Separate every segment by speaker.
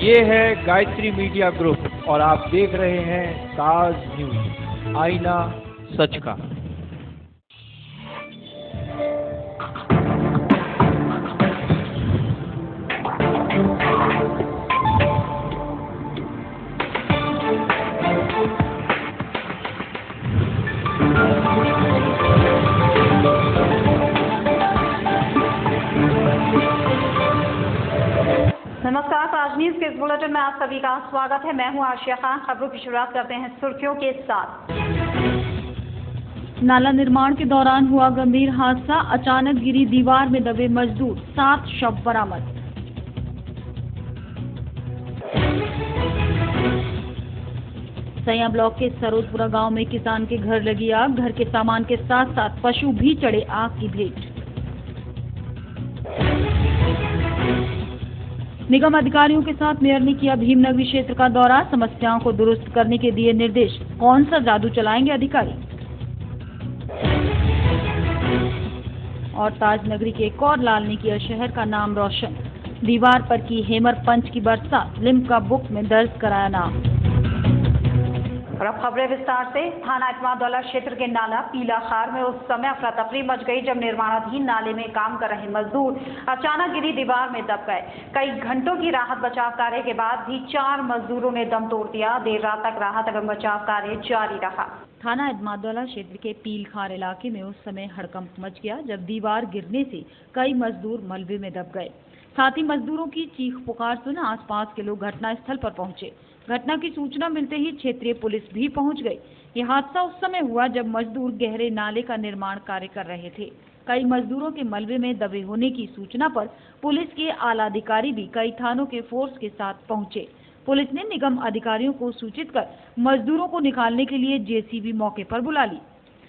Speaker 1: ये है Gayatri media group और आप देख रहे हैं ताज न्यूज, आईना सच का।
Speaker 2: नमस्कार, ताज न्यूज के इस बुलेटिन में आप सभी का स्वागत है। मैं हूं आशिया खान। खबरों की शुरुआत करते हैं सुर्खियों के साथ। नाला निर्माण के दौरान हुआ गंभीर हादसा, अचानक गिरी दीवार में दबे मजदूर, 7 शव बरामद। सैया ब्लॉक के सरोजपुरा गांव में किसान के घर लगी आग, घर के सामान के साथ साथ पशु भी चढ़े आग की भेंट। निगम अधिकारियों के साथ मेयर ने किया भीमनगरी क्षेत्र का दौरा, समस्याओं को दुरुस्त करने के दिए निर्देश। कौन सा जादू चलाएंगे अधिकारी। और ताज नगरी के एक और लाल ने किया शहर का नाम रोशन, दीवार पर की हेमर पंच की बरसात, लिम्का बुक में दर्ज कराया नाम। और अब खबरें विस्तार से। थाना इत्मादौला क्षेत्र के नाला पीला खार में उस समय अफरा तफरी मच गई जब निर्माणाधीन नाले में काम कर रहे मजदूर अचानक गिरी दीवार में दब गए। कई घंटों की राहत बचाव कार्य के बाद भी 4 मजदूरों ने दम तोड़ दिया। देर रात तक राहत एवं बचाव कार्य जारी रहा। थाना इत्मादौला क्षेत्र के पील खार इलाके में उस समय हड़कंप मच गया जब दीवार गिरने से कई मजदूर मलबे में दब गए। साथ ही मजदूरों की चीख पुकार सुन आसपास के लोग घटनास्थल पर पहुंचे। घटना की सूचना मिलते ही क्षेत्रीय पुलिस भी पहुंच गई। यह हादसा उस समय हुआ जब मजदूर गहरे नाले का निर्माण कार्य कर रहे थे। कई मजदूरों के मलबे में दबे होने की सूचना पर पुलिस के आला अधिकारी भी कई थानों के फोर्स के साथ पहुंचे। पुलिस ने निगम अधिकारियों को सूचित कर मजदूरों को निकालने के लिए जेसीबी मौके पर बुला ली।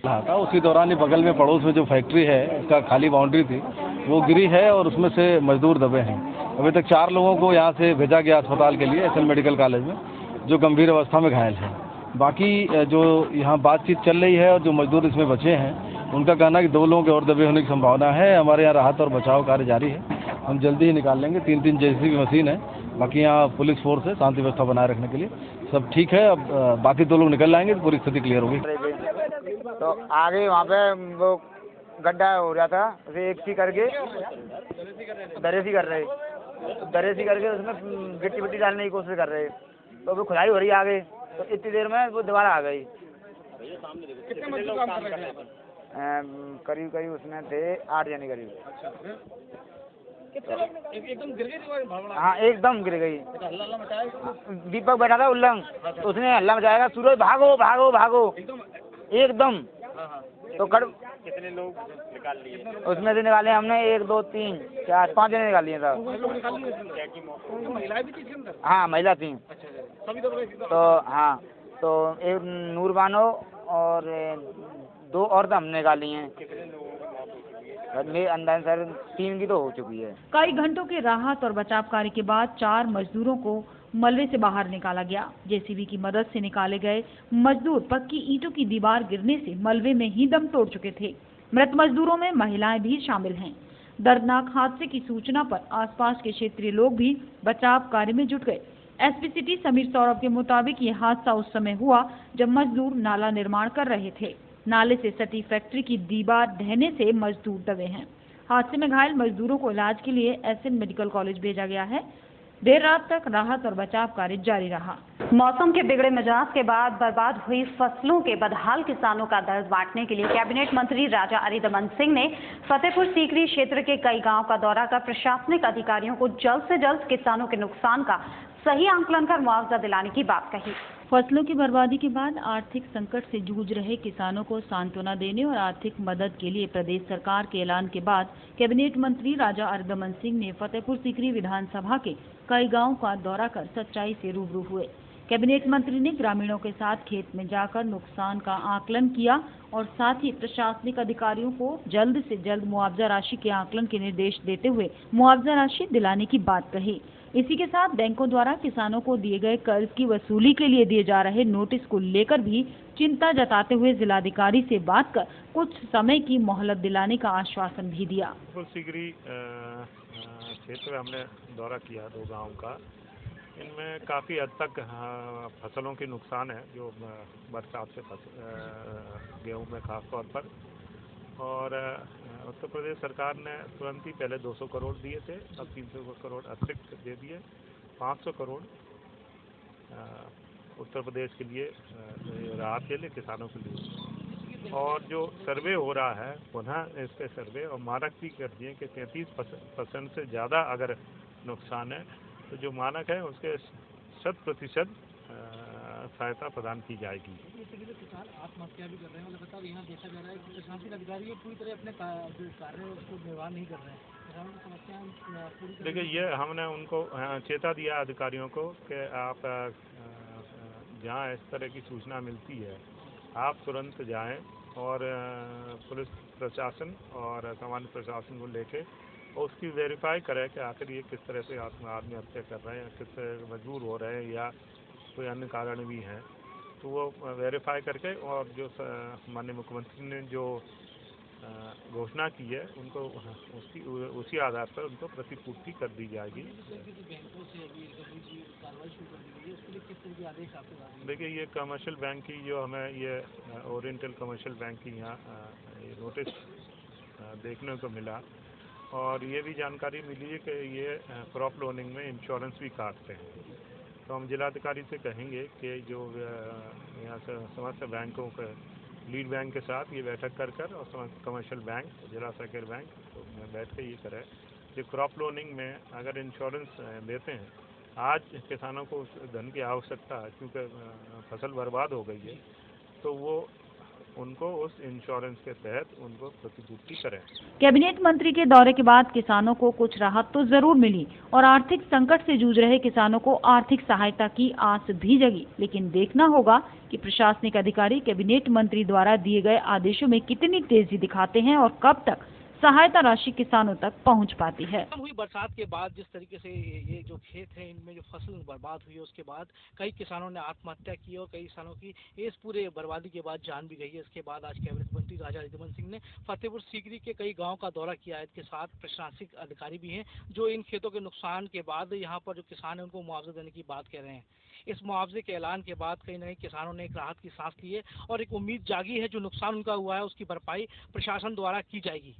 Speaker 3: उसी दौरान ही बगल में पड़ोस में जो फैक्ट्री है उसका खाली बाउंड्री थी वो गिरी है और उसमें से मजदूर दबे हैं। अभी तक 4 लोगों को यहाँ से भेजा गया अस्पताल के लिए, एसएल मेडिकल कॉलेज में, जो गंभीर अवस्था में घायल है। बाकी जो यहाँ बातचीत चल रही है और जो मजदूर इसमें बचे हैं उनका कहना है कि 2 लोगों के और दबे होने की संभावना है। हमारे यहाँ राहत और बचाव कार्य जारी है, हम जल्दी ही निकाल लेंगे। 3 जेसीबी मशीन है, बाकी यहाँ पुलिस फोर्स है शांति व्यवस्था बनाए रखने के लिए, सब ठीक है। अब बाकी 2 लोग निकल आएंगे तो पूरी स्थिति क्लियर होगी।
Speaker 4: तो आगे वहाँ पे वो गड्ढा हो रहा था, उसे एक सी करके दरेसी करके उसमें गिट्टी विट्टी डालने की कोशिश कर रहे, तो वो खुदाई हो रही आगे, तो इतनी देर में वो दोबारा आ गई।
Speaker 5: कितने मजदूर काम कर रहे हैं?
Speaker 4: करीब उसमें थे 8 जने करीब।
Speaker 5: एकदम गिर गई?
Speaker 4: हाँ, एकदम गिर गई। दीपक बैठा था उल्लंघ, उसने हल्ला मचाया, सूरज भागो भागो भागो एकदम। तो
Speaker 5: कितने लोग निकाल लिए?
Speaker 4: उसमें से निकाले हमने 1 2 3 4 5 जने निकाल लिए था।
Speaker 5: महिलाएं भी थी इसके अंदर?
Speaker 4: हाँ, महिला थी।
Speaker 5: सभी तो
Speaker 4: हाँ, तो एक नूरबानो और 2 औरत हमने निकाली हैं। मेरे अंदाज सर 3 की तो हो चुकी है।
Speaker 2: कई घंटों के राहत और बचाव कार्य के बाद 4 मजदूरों को मलबे से बाहर निकाला गया। जेसीबी की मदद से निकाले गए मजदूर पक्की ईंटों की दीवार गिरने से मलबे में ही दम तोड़ चुके थे। मृत मजदूरों में महिलाएं भी शामिल हैं। दर्दनाक हादसे की सूचना पर आसपास के क्षेत्रीय लोग भी बचाव कार्य में जुट गए। एसपी सिटी समीर सौरभ के मुताबिक ये हादसा उस समय हुआ जब मजदूर नाला निर्माण कर रहे थे। नाले से सटी फैक्ट्री की दीवार ढहने से मजदूर दबे हैं। हादसे में घायल मजदूरों को इलाज के लिए एसएल मेडिकल कॉलेज भेजा गया है। देर रात तक राहत और बचाव कार्य जारी रहा। मौसम के बिगड़े मिजाज के बाद बर्बाद हुई फसलों के बदहाल किसानों का दर्द बांटने के लिए कैबिनेट मंत्री राजा अरिदमन सिंह ने फतेहपुर सीकरी क्षेत्र के कई गांव का दौरा कर प्रशासनिक अधिकारियों को जल्द से जल्द किसानों के नुकसान का सही आंकलन कर मुआवजा दिलाने की बात कही। फसलों की बर्बादी के बाद आर्थिक संकट से जूझ रहे किसानों को सांत्वना देने और आर्थिक मदद के लिए प्रदेश सरकार के ऐलान के बाद कैबिनेट मंत्री राजा अरिदमन सिंह ने फतेहपुर सीकरी विधानसभा के कई गांवों का दौरा कर सच्चाई से रूबरू हुए। कैबिनेट मंत्री ने ग्रामीणों के साथ खेत में जाकर नुकसान का आकलन किया और साथ ही प्रशासनिक अधिकारियों को जल्द से जल्द मुआवजा राशि के आकलन के निर्देश देते हुए मुआवजा राशि दिलाने की बात कही। इसी के साथ बैंकों द्वारा किसानों को दिए गए कर्ज की वसूली के लिए दिए जा रहे नोटिस को लेकर भी चिंता जताते हुए जिलाधिकारी से बात कर कुछ समय की मोहलत दिलाने का आश्वासन भी दिया।
Speaker 5: सीकरी क्षेत्र में हमने दौरा किया 2 गांव का,
Speaker 6: इनमें काफ़ी हद तक फसलों की नुकसान है जो बरसात से गेहूं में खास तौर पर। और उत्तर प्रदेश सरकार ने तुरंत ही पहले 200 करोड़ दिए थे, अब 300 करोड़ अतिरिक्त दे दिए। 500 करोड़ उत्तर प्रदेश के लिए राहत के लिए, किसानों के लिए। और जो सर्वे हो रहा है पुनः इस पे सर्वे और मानक भी कर दिए कि 33% से ज़्यादा अगर नुकसान है तो जो मानक है उसके 100% सहायता प्रदान की जाएगी।
Speaker 5: किसान आत्महत्या भी कर रहे हैं, मतलब यहाँ देखा जा रहा है कि प्रशासनिक अधिकारी पूरी तरह अपने कार्य उसको निर्वाह नहीं कर रहे हैं। किसानों की समस्याएं पूरी तरह।
Speaker 6: देखिए, ये हमने उनको चेता दिया अधिकारियों को कि आप जहाँ इस तरह की सूचना मिलती है आप तुरंत जाएं और पुलिस प्रशासन और सामान्य प्रशासन को लेके और उसकी वेरीफाई करें कि आखिर ये किस तरह से आत्महत्या कर रहे हैं, किस मजबूर हो रहे हैं या कोई अन्य कारण भी हैं, तो वो वेरीफाई करके और जो माननीय मुख्यमंत्री ने जो घोषणा की है उनको उसी आधार पर उनको प्रतिपूर्ति कर दी जाएगी। देखिए, ये कमर्शियल बैंक की जो हमें ये ओरिएंटल कमर्शियल बैंक की यहाँ नोटिस देखने को मिला और ये भी जानकारी मिली है कि ये क्रॉप लोनिंग में इंश्योरेंस भी काटते हैं। तो हम जिलाधिकारी से कहेंगे कि जो यहाँ से समस्त बैंकों के लीड बैंक के साथ ये बैठक कर और समस्त कमर्शियल बैंक, जिला सहकारी बैंक तो बैठ के ये करें कि क्रॉप लोनिंग में अगर इंश्योरेंस देते हैं, आज किसानों को उस धन की आवश्यकता है क्योंकि फसल बर्बाद हो गई है, तो वो उनको उस इंश्योरेंस के तहत उनको प्रतिपूर्ति करें।
Speaker 2: कैबिनेट मंत्री के दौरे के बाद किसानों को कुछ राहत तो जरूर मिली और आर्थिक संकट से जूझ रहे किसानों को आर्थिक सहायता की आस भी जगी, लेकिन देखना होगा कि प्रशासनिक अधिकारी कैबिनेट मंत्री द्वारा दिए गए आदेशों में कितनी तेजी दिखाते हैं और कब तक सहायता राशि किसानों तक पहुंच पाती है।
Speaker 5: हुई बरसात के बाद जिस तरीके से ये जो खेत है इनमें जो फसल बर्बाद हुई है उसके बाद कई किसानों ने आत्महत्या की और कई किसानों की इस पूरे बर्बादी के बाद जान भी गई है। इसके बाद आज कैबिनेट मंत्री राजा रिद्धमन सिंह ने फतेहपुर सीकरी के कई गाँव का दौरा किया है। इसके साथ प्रशासनिक अधिकारी भी हैं जो इन खेतों के नुकसान के बाद यहाँ पर जो किसान है उनको मुआवजा देने की बात कह रहे हैं। इस मुआवजे के ऐलान के बाद कहीं न कहीं किसानों ने एक राहत की सांस ली है और एक उम्मीद जागी है जो नुकसान उनका हुआ है उसकी भरपाई प्रशासन द्वारा की जाएगी।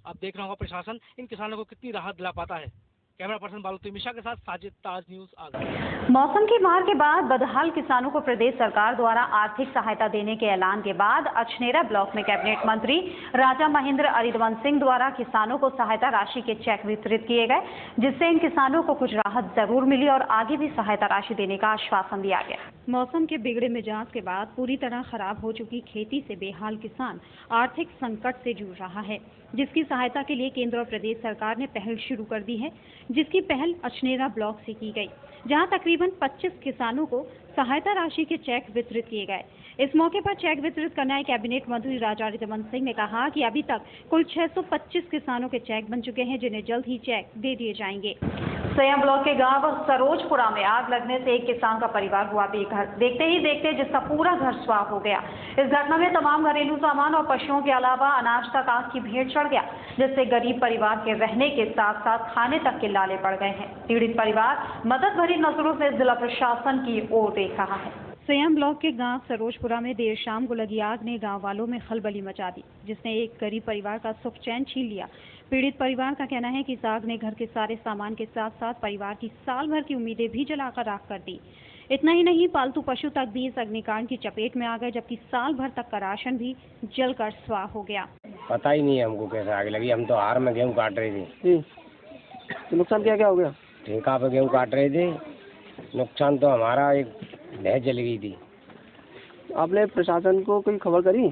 Speaker 5: अब देखना होगा प्रशासन इन किसानों को कितनी राहत दिला पाता है। कैमरा पर्सन बालू मिश्रा के साथ साजिद, ताज न्यूज आगरा।
Speaker 7: मौसम की मार के बाद बदहाल किसानों को प्रदेश सरकार द्वारा आर्थिक सहायता देने के ऐलान के बाद अछनेरा ब्लॉक में कैबिनेट मंत्री राजा महेंद्र रिद्धमन सिंह द्वारा किसानों को सहायता राशि के चेक वितरित किए गए, जिससे इन किसानों को कुछ राहत जरूर मिली और आगे भी सहायता राशि देने का आश्वासन दिया गया। मौसम के बिगड़े मिजाज के बाद पूरी तरह खराब हो चुकी खेती से बेहाल किसान आर्थिक संकट से जूझ रहा है, जिसकी सहायता के लिए केंद्र और प्रदेश सरकार ने पहल शुरू कर दी है, जिसकी पहल अछनेरा ब्लॉक से की गई, जहां तकरीबन 25 किसानों को सहायता राशि के चेक वितरित किए गए। इस मौके पर चेक वितरित करने आए कैबिनेट मंत्री राजा रिद्धमन सिंह ने कहा कि अभी तक कुल 625 किसानों के चेक बन चुके हैं, जिन्हें जल्द ही चेक दे दिए जाएंगे। सयम ब्लॉक के गांव सरोजपुरा में आग लगने से एक किसान का परिवार हुआ बेघर। देखते ही देखते जिसका पूरा घर स्वाह हो गया। इस घटना में तमाम घरेलू सामान और पशुओं के अलावा अनाज तक आग की भेंट चढ़ गया, जिससे गरीब परिवार के रहने के साथ साथ खाने तक के लाले पड़ गए हैं। पीड़ित परिवार मदद भरी नजरों से जिला प्रशासन की ओर देख रहा है। सयम ब्लॉक के गांव सरोजपुरा में देर शाम को लगी आग ने गांव वालों में खलबली मचा दी, जिसने एक गरीब परिवार का सुख चैन छीन लिया। पीड़ित परिवार का कहना है कि इस आग ने घर के सारे सामान के साथ साथ परिवार की साल भर की उम्मीदें भी जलाकर राख कर दी। इतना ही नहीं, पालतू पशु तक भी इस अग्निकांड की चपेट में आ गए, जबकि साल भर तक का राशन भी जलकर स्वाह हो गया।
Speaker 8: पता ही नहीं है हमको कैसे आग लगी। हम तो हार में गेहूँ काट रहे थे।
Speaker 9: तो नुकसान क्या क्या हो गया?
Speaker 8: ठेका पे गेहूँ काट रहे थे। नुकसान तो हमारा एक भैंस जल गई थी।
Speaker 9: आपने प्रशासन को कोई खबर करी?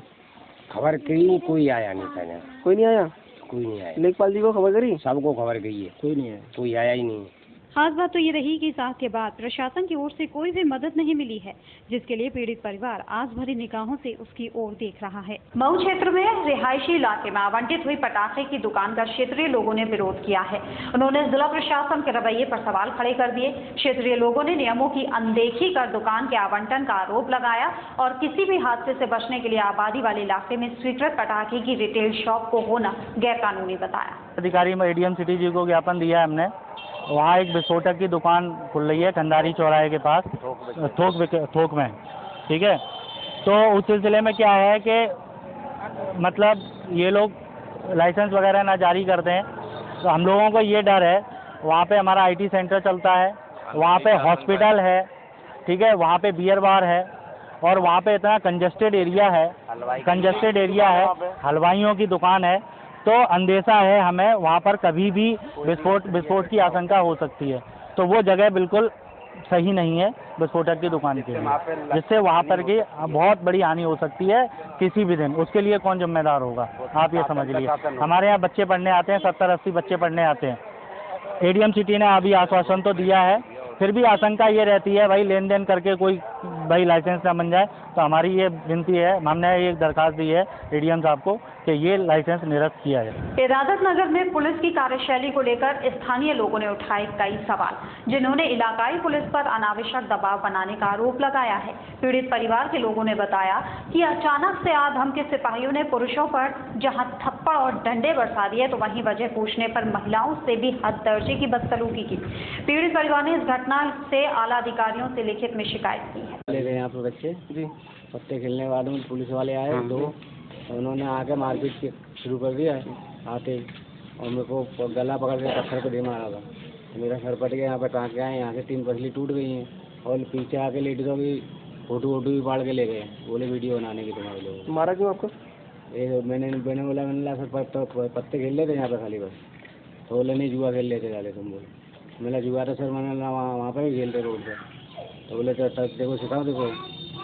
Speaker 8: खबर की, कोई आया नहीं था।
Speaker 9: कोई नहीं आया?
Speaker 8: कोई नहीं आया।
Speaker 9: लेखपाल जी को खबर करी?
Speaker 8: सबको खबर गई है,
Speaker 9: कोई नहीं आया।
Speaker 8: कोई आया ही नहीं।
Speaker 7: खास बात तो ये रही कि इस आग के बाद प्रशासन की ओर से कोई भी मदद नहीं मिली है, जिसके लिए पीड़ित परिवार आस भरी निगाहों से उसकी ओर देख रहा है। मऊ क्षेत्र में रिहायशी इलाके में आवंटित हुई पटाखे की दुकान का क्षेत्रीय लोगों ने विरोध किया है। उन्होंने जिला प्रशासन के रवैये पर सवाल खड़े कर दिए। क्षेत्रीय लोगों ने नियमों की अनदेखी कर दुकान के आवंटन का आरोप लगाया और किसी भी हादसे से बचने के लिए आबादी वाले इलाके में स्वीकृत पटाखे की रिटेल शॉप को होना गैर कानूनी बताया।
Speaker 10: अधिकारी एडीएम सिटी जी को ज्ञापन दिया है हमने, वहाँ एक विस्फोटक की दुकान खुल रही है कंधारी चौराहे के पास, थोक में, ठीक है। तो उस सिलसिले में क्या है कि मतलब ये लोग लाइसेंस वगैरह ना जारी करते हैं, तो हम लोगों को ये डर है। वहाँ पे हमारा IT सेंटर चलता है, वहाँ पे हॉस्पिटल है, ठीक है, वहाँ पे बियर बार है, और वहाँ पे इतना कंजेस्टेड एरिया है, हलवाइयों की दुकान है, तो अंदेशा है हमें वहाँ पर कभी भी विस्फोट की आशंका हो सकती है। तो वो जगह बिल्कुल सही नहीं है विस्फोटक की दुकान के लिए, जिससे वहाँ पर की बहुत बड़ी हानि हो सकती है किसी भी दिन। उसके लिए कौन जिम्मेदार होगा, आप ये समझ लीजिए। हमारे यहाँ बच्चे पढ़ने आते हैं, 70-80 बच्चे पढ़ने आते हैं। ADM सिटी ने अभी आश्वासन तो दिया है, फिर भी आशंका ये रहती है भाई लेन देन करके कोई भाई लाइसेंस ना बन जाए। तो हमारी ये विनती है, हमने एक दरखास्त दी है ADM साहब को कि ये लाइसेंस निरस्त किया जाए।
Speaker 7: इरादत नगर में पुलिस की कार्यशैली को लेकर स्थानीय लोगों ने उठाए कई सवाल, जिन्होंने इलाकाई पुलिस पर अनावश्यक दबाव बनाने का आरोप लगाया है। पीड़ित परिवार के लोगों ने बताया कि अचानक से आधम के सिपाहियों ने पुरुषों पर जहां थप्पड़ और डंडे बरसा दिए, तो वहीं वजह पूछने पर महिलाओं से भी हद दर्जे की बदसलूकी की। पीड़ित परिवार ने इस घटना से आला अधिकारियों से लिखित में शिकायत की है।
Speaker 8: ले गए यहाँ पे बच्चे जी, पत्ते खेलने के बाद में पुलिस वाले आए, उन्होंने आके मारपीट शुरू कर दिया आते, और मेरे को गला पकड़ के पत्थर पे दे मारा था। मेरा सर फट गया, यहाँ पे टाँके आए, यहाँ से 3 पसली टूट गई हैं, और पीछे आके लेडीजों की फोटो भी फाड़ के ले गए, बोले वीडियो बनाने की तुम्हारे लोग।
Speaker 9: मारा क्यों आपको?
Speaker 8: मैंने बोला सर पत्ते खेल लेते यहाँ पे खाली बस, तो बोले नहीं जुआ खेल लेते जाते तुम। बोले मेरा जुआ था सर, मैंने वहाँ पर भी खेलते रोड पर। तो बोले तो देखो सिखाओ, देखो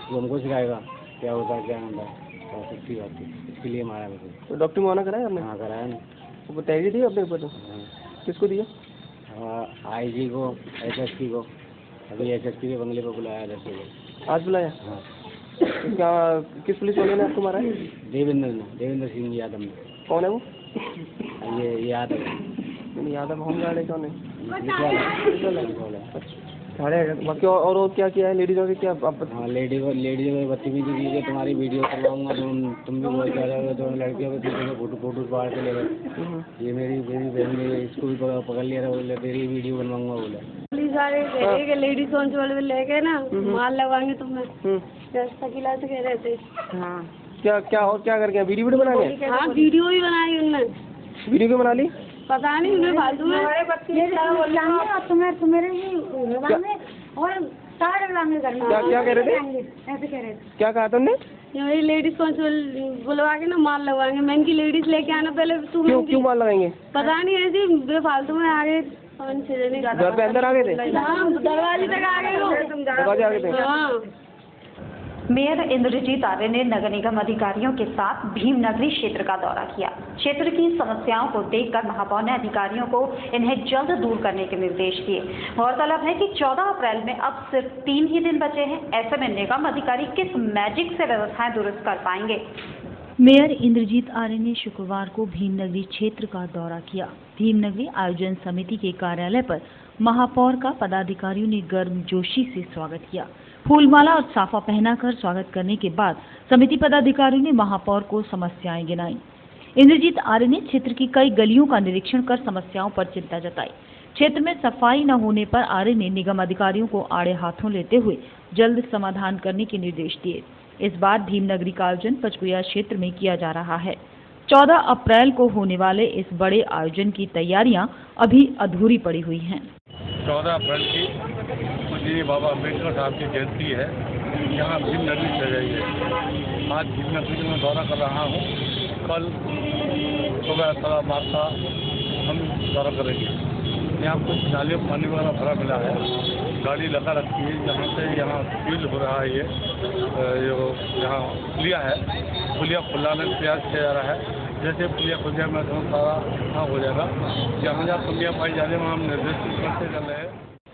Speaker 8: तू हमको सिखाएगा क्या होता है क्या होता है। तो सच्ची बात थी, इसके लिए मारा मेरे को।
Speaker 9: तो डॉक्टर मुआना कराया आपने?
Speaker 8: हाँ कराया ना।
Speaker 9: वो तहरीर दी आपने ऊपर? किसको दिया?
Speaker 8: IG को, SSP को। अभी SSP के बंगले पर बुलाया 10 बजे।
Speaker 9: आज बुलाया?
Speaker 8: हाँ।
Speaker 9: क्या किस पुलिस वाले ने आपको मारा है?
Speaker 8: देवेंद्र सिंह यादव ने।
Speaker 9: कौन है वो?
Speaker 8: ये यादव
Speaker 9: होमगार्ड है, कौन है? बाकी और क्या किया है लेडीजों के? क्या
Speaker 8: हाँ लेडीजों को बदतमीजी की है, तुम्हारी वीडियो करवाऊंगा, तुम भी बहुत ज़्यादा हो, तो लड़कियों के पीछे से फोटो बाहर के ले गए। ये मेरी बहन ने इसको भी पकड़ लिया था, बोले तेरी वीडियो बनवाऊंगा बोले।
Speaker 11: लेडीज कॉन्स्टेबल लेके ना माल लगाएंगे तुम्हें, शकीला से कह रहे थे। हाँ
Speaker 9: क्या करके वीडियो बना के?
Speaker 11: हाँ वीडियो भी बनाई उनने।
Speaker 9: वीडियो क्यों बना ली?
Speaker 11: पता नहीं, उन्हें फालतू में
Speaker 9: क्या कह रहे थे?
Speaker 11: ऐसे कह रहे थे।
Speaker 9: क्या कहा तुमने?
Speaker 11: ये लेडीज कॉन्स्टेबल बुलवा के ना माल लगवाएंगे, महंगी लेडीज लेके आना पहले।
Speaker 9: क्यों माल लगाएंगे?
Speaker 11: पता नहीं, ऐसे बेफालतू में आ गए। घर
Speaker 9: पे अंदर आ गए थे?
Speaker 11: हाँ दरवाजे तक आ गए।
Speaker 9: दरवाजे आ गए थे?
Speaker 11: हाँ।
Speaker 7: मेयर इंद्रजीत आर्य ने नगर निगम अधिकारियों के साथ भीमनगरी क्षेत्र का दौरा किया। क्षेत्र की समस्याओं को देखकर महापौर ने अधिकारियों को इन्हें जल्द दूर करने के निर्देश दिए। गौरतलब है कि 14 अप्रैल में अब सिर्फ 3 ही दिन बचे हैं। ऐसे में निगम अधिकारी किस मैजिक से व्यवस्थाएं दुरुस्त कर पाएंगे?
Speaker 2: मेयर इंद्रजीत आर्य ने शुक्रवार को भीमनगरी क्षेत्र का दौरा किया। भीमनगरी आयोजन समिति के कार्यालय पर महापौर का पदाधिकारियों ने गर्मजोशी से स्वागत किया। फूलमाला और साफा पहनाकर स्वागत करने के बाद समिति पदाधिकारियों ने महापौर को समस्याएं गिनाई। इंद्रजीत आर्य ने क्षेत्र की कई गलियों का निरीक्षण कर समस्याओं पर चिंता जताई। क्षेत्र में सफाई न होने पर आर्य ने निगम अधिकारियों को आड़े हाथों लेते हुए जल्द समाधान करने के निर्देश दिए। इस बार भीमनगरी का आयोजन पचकुया क्षेत्र में किया जा रहा है। 14 अप्रैल को होने वाले इस बड़े आयोजन की तैयारियां अभी अधूरी पड़ी हुई हैं।
Speaker 3: 14 अप्रैल की पूज्य बाबा अम्बेडकर साहब की जयंती है, यहाँ भीमनगरी सजाई है। आज भीमनगरी में दौरा कर रहा हूँ, कल सुबह 12:30 का हम दौरा करेंगे। यहाँ कुछ नालियों में पानी वगैरह भरा मिला है, गाड़ी लगा रखी है, यहाँ से यहाँ फील हो रहा है। जो यहाँ पुलिया है, पुलिया खुलाने का प्रयास किया जा रहा है। जैसे पुलिया खुल जाए मैं सारा हाँ हो जाएगा। जहाँ जहाँ कमियाँ पाई जा रही है वहाँ हम निर्देश करते चल रहे हैं।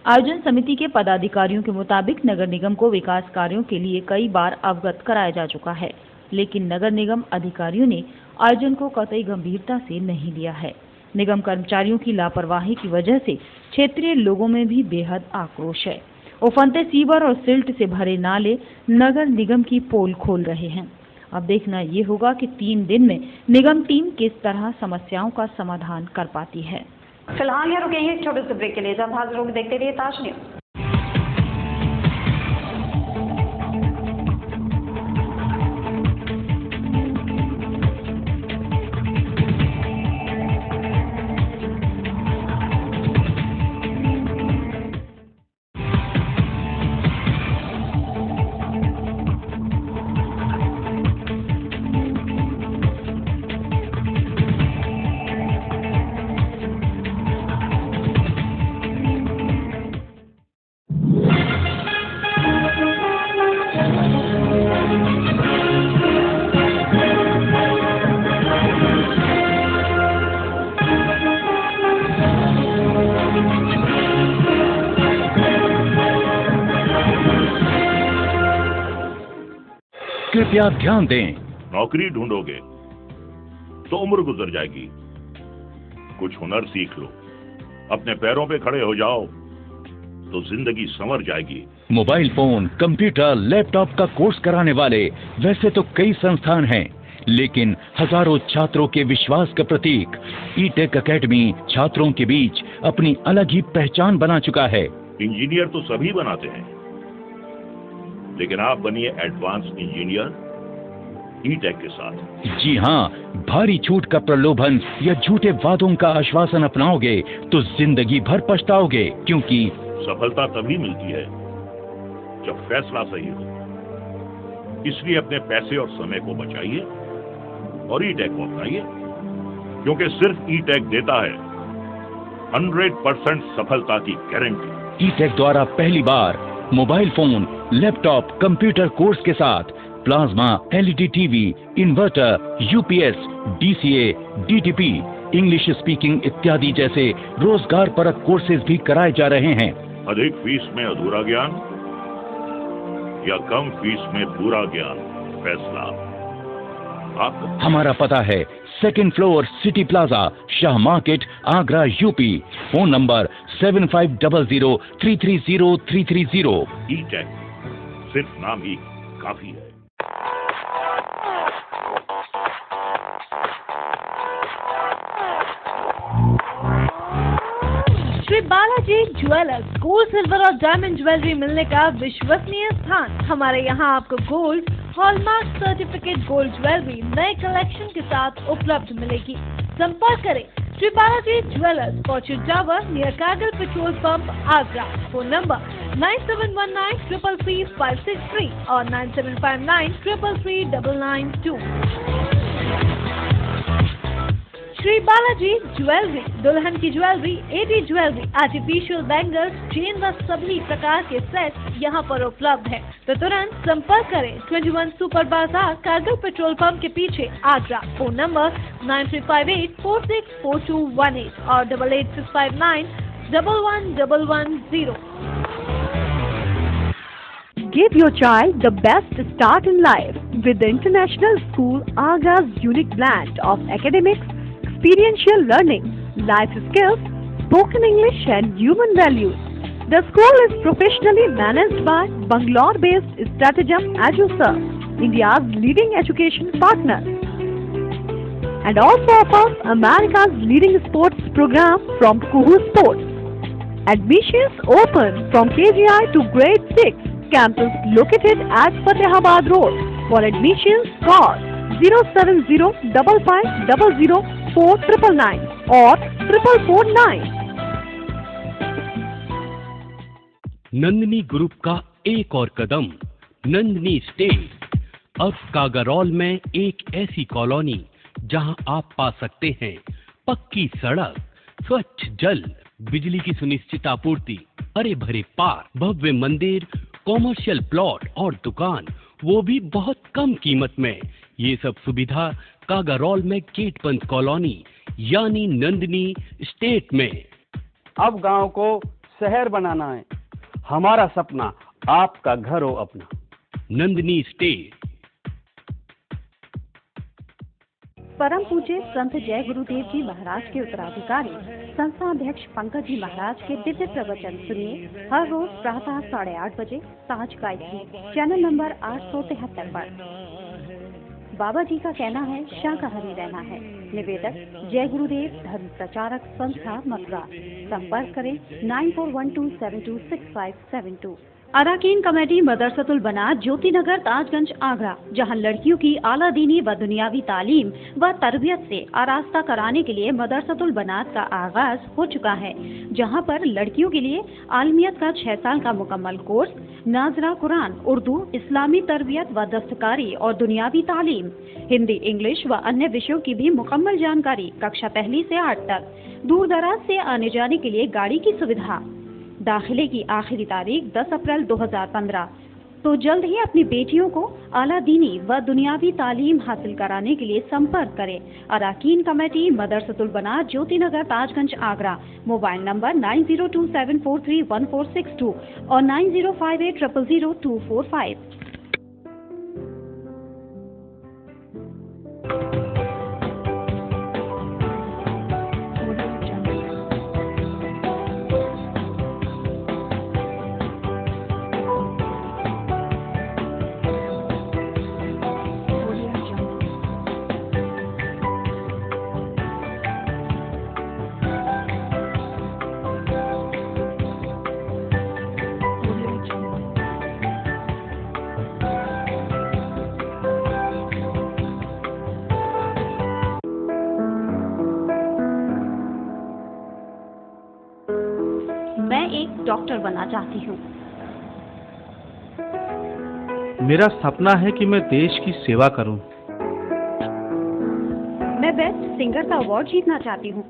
Speaker 2: आयोजन समिति के पदाधिकारियों के मुताबिक नगर निगम को विकास कार्यों के लिए कई बार अवगत कराया जा चुका है, लेकिन नगर निगम अधिकारियों ने आयोजन को कतई गंभीरता से नहीं लिया है। निगम कर्मचारियों की लापरवाही की वजह से क्षेत्रीय लोगों में भी बेहद आक्रोश है। उफनते सीवर और सिल्ट से भरे नाले नगर निगम की पोल खोल रहे हैं। अब देखना ये होगा कि 3 दिन में निगम टीम किस तरह समस्याओं का समाधान कर पाती है।
Speaker 7: फिलहाल यहाँ रुकेंगे एक छोटे से ब्रेक के लिए। जब हाजिर होंगे, देखते रहिए ताज न्यूज।
Speaker 12: कृपया ध्यान दें,
Speaker 13: नौकरी ढूंढोगे तो उम्र गुजर जाएगी। कुछ हुनर सीख लो, अपने पैरों पे खड़े हो जाओ तो जिंदगी संवर जाएगी।
Speaker 12: मोबाइल फोन, कंप्यूटर, लैपटॉप का कोर्स कराने वाले वैसे तो कई संस्थान हैं, लेकिन हजारों छात्रों के विश्वास का प्रतीक ई-टेक एकेडमी छात्रों के बीच अपनी अलग ही पहचान बना चुका है।
Speaker 13: इंजीनियर तो सभी बनाते हैं, लेकिन आप बनिए एडवांस इंजीनियर ई-टेक के साथ।
Speaker 12: जी हाँ, भारी छूट का प्रलोभन या झूठे वादों का आश्वासन अपनाओगे तो जिंदगी भर पछताओगे, क्योंकि
Speaker 13: सफलता तभी मिलती है जब फैसला सही हो। इसलिए अपने पैसे और समय को बचाइए और ई-टेक को अपनाइए, क्योंकि सिर्फ ई-टेक देता है 100% सफलता की गारंटी।
Speaker 12: ई-टेक द्वारा पहली बार mobile phone, laptop, computer course के साथ plasma, LED TV, inverter, UPS, DCA, DTP, English speaking इत्यादि जैसे रोजगार परक कोर्सेज भी कराए जा रहे हैं।
Speaker 13: अधिक फीस में अधूरा ज्ञान या कम फीस में पूरा ज्ञान, फैसला आपका।
Speaker 12: हमारा पता है 2nd floor city plaza, Shah market, Agra, UP. Phone number 7500330330।
Speaker 13: E-Tech सिर्फ नाम ही काफी है।
Speaker 14: Shri Balaji jewellers, gold, silver और डायमंड ज्वेलरी मिलने का विश्वसनीय स्थान। हमारे यहाँ आपको gold, hallmark certificate gold jewellery नए कलेक्शन के साथ उपलब्ध मिलेगी। संपर्क करें Shri Balaji jewellers, Fortune tower near Kargil petrol pump, Agra. Phone number 9719333563 और 9759333992। श्री बालाजी ज्वेलरी, दुल्हन की jewellery, AD jewellery, artificial bangles, chain व सभी प्रकार के सेट यहाँ पर उपलब्ध है। तो तुरंत संपर्क करें 21 सुपर बाजार, कारगिल पेट्रोल पंप के पीछे, आगरा। फोन नंबर 9358464218 और 8865911110।
Speaker 15: Give your child the best start in life with the International School Agra's unique blend of academics, experiential learning, life skills, spoken English and human values. The school is professionally managed by Bangalore-based Stratagem EduServe, India's leading education partner, and also offers America's leading sports program from Kuhu Sports. Admissions open from KGI to grade 6. Campus located at Fatehabad Road. For admissions, call 07055004999 or 4449.
Speaker 16: Nandini group का एक और कदम, Nandini state. अब कागारौल में एक ऐसी colony जहां आप पा सकते हैं पक्की सड़क, स्वच्छ जल, बिजली की सुनिश्चित आपूर्ति, हरे भरे पार्क, भव्य मंदिर, कॉमर्शियल प्लॉट और दुकान, वो भी बहुत कम कीमत में। ये सब सुविधा कागारौल में गेटबंद कॉलोनी यानी नंदिनी स्टेट में।
Speaker 17: अब गांव को शहर बनाना है, हमारा सपना आपका घर हो अपना।
Speaker 16: नंदिनी स्टेट।
Speaker 7: परम पूज्य संत जय गुरुदेव जी महाराज के उत्तराधिकारी संस्था अध्यक्ष पंकज जी महाराज के दिव्य प्रवचन सुनिए हर रोज प्रातः 8:30 बजे, साँझ गायत्री, चैनल नंबर 873 पर। बाबा जी का कहना है शाकाहारी रहना है। निवेदक जय गुरुदेव धर्म प्रचारक संस्था मथुरा। संपर्क करें 9412726572। अरकान कमेटी मदरसतुल बनात ज्योति नगर ताजगंज आगरा, जहां लड़कियों की आला दीनी व दुनियावी तालीम व तरबियत से आरास्ता कराने के लिए मदरसतुल बनात का आगाज हो चुका है, जहां पर लड़कियों के लिए आलमियत का 6 साल का मुकम्मल कोर्स, नाजरा कुरान, उर्दू, इस्लामी तरबियत व दस्तकारी और दुनियावी तालीम, हिंदी, इंग्लिश व अन्य विषयों की भी मुकम्मल जानकारी, कक्षा 1 से 8 तक, दूर दराज से आने जाने के लिए गाड़ी की सुविधा। दाखिले की आखिरी तारीख 10 अप्रैल 2015। तो जल्द ही अपनी बेटियों को आला दीनी व दुनियावी तालीम हासिल कराने के लिए संपर्क करें। अरकान कमेटी मदरसतुल बनात ज्योति नगर ताजगंज आगरा। मोबाइल नंबर 9027431462 और 9058000245। मैं एक डॉक्टर बनना चाहती हूँ।
Speaker 18: मेरा सपना है कि मैं देश की सेवा करूं।
Speaker 7: मैं बेस्ट सिंगर का अवार्ड जीतना चाहती हूँ।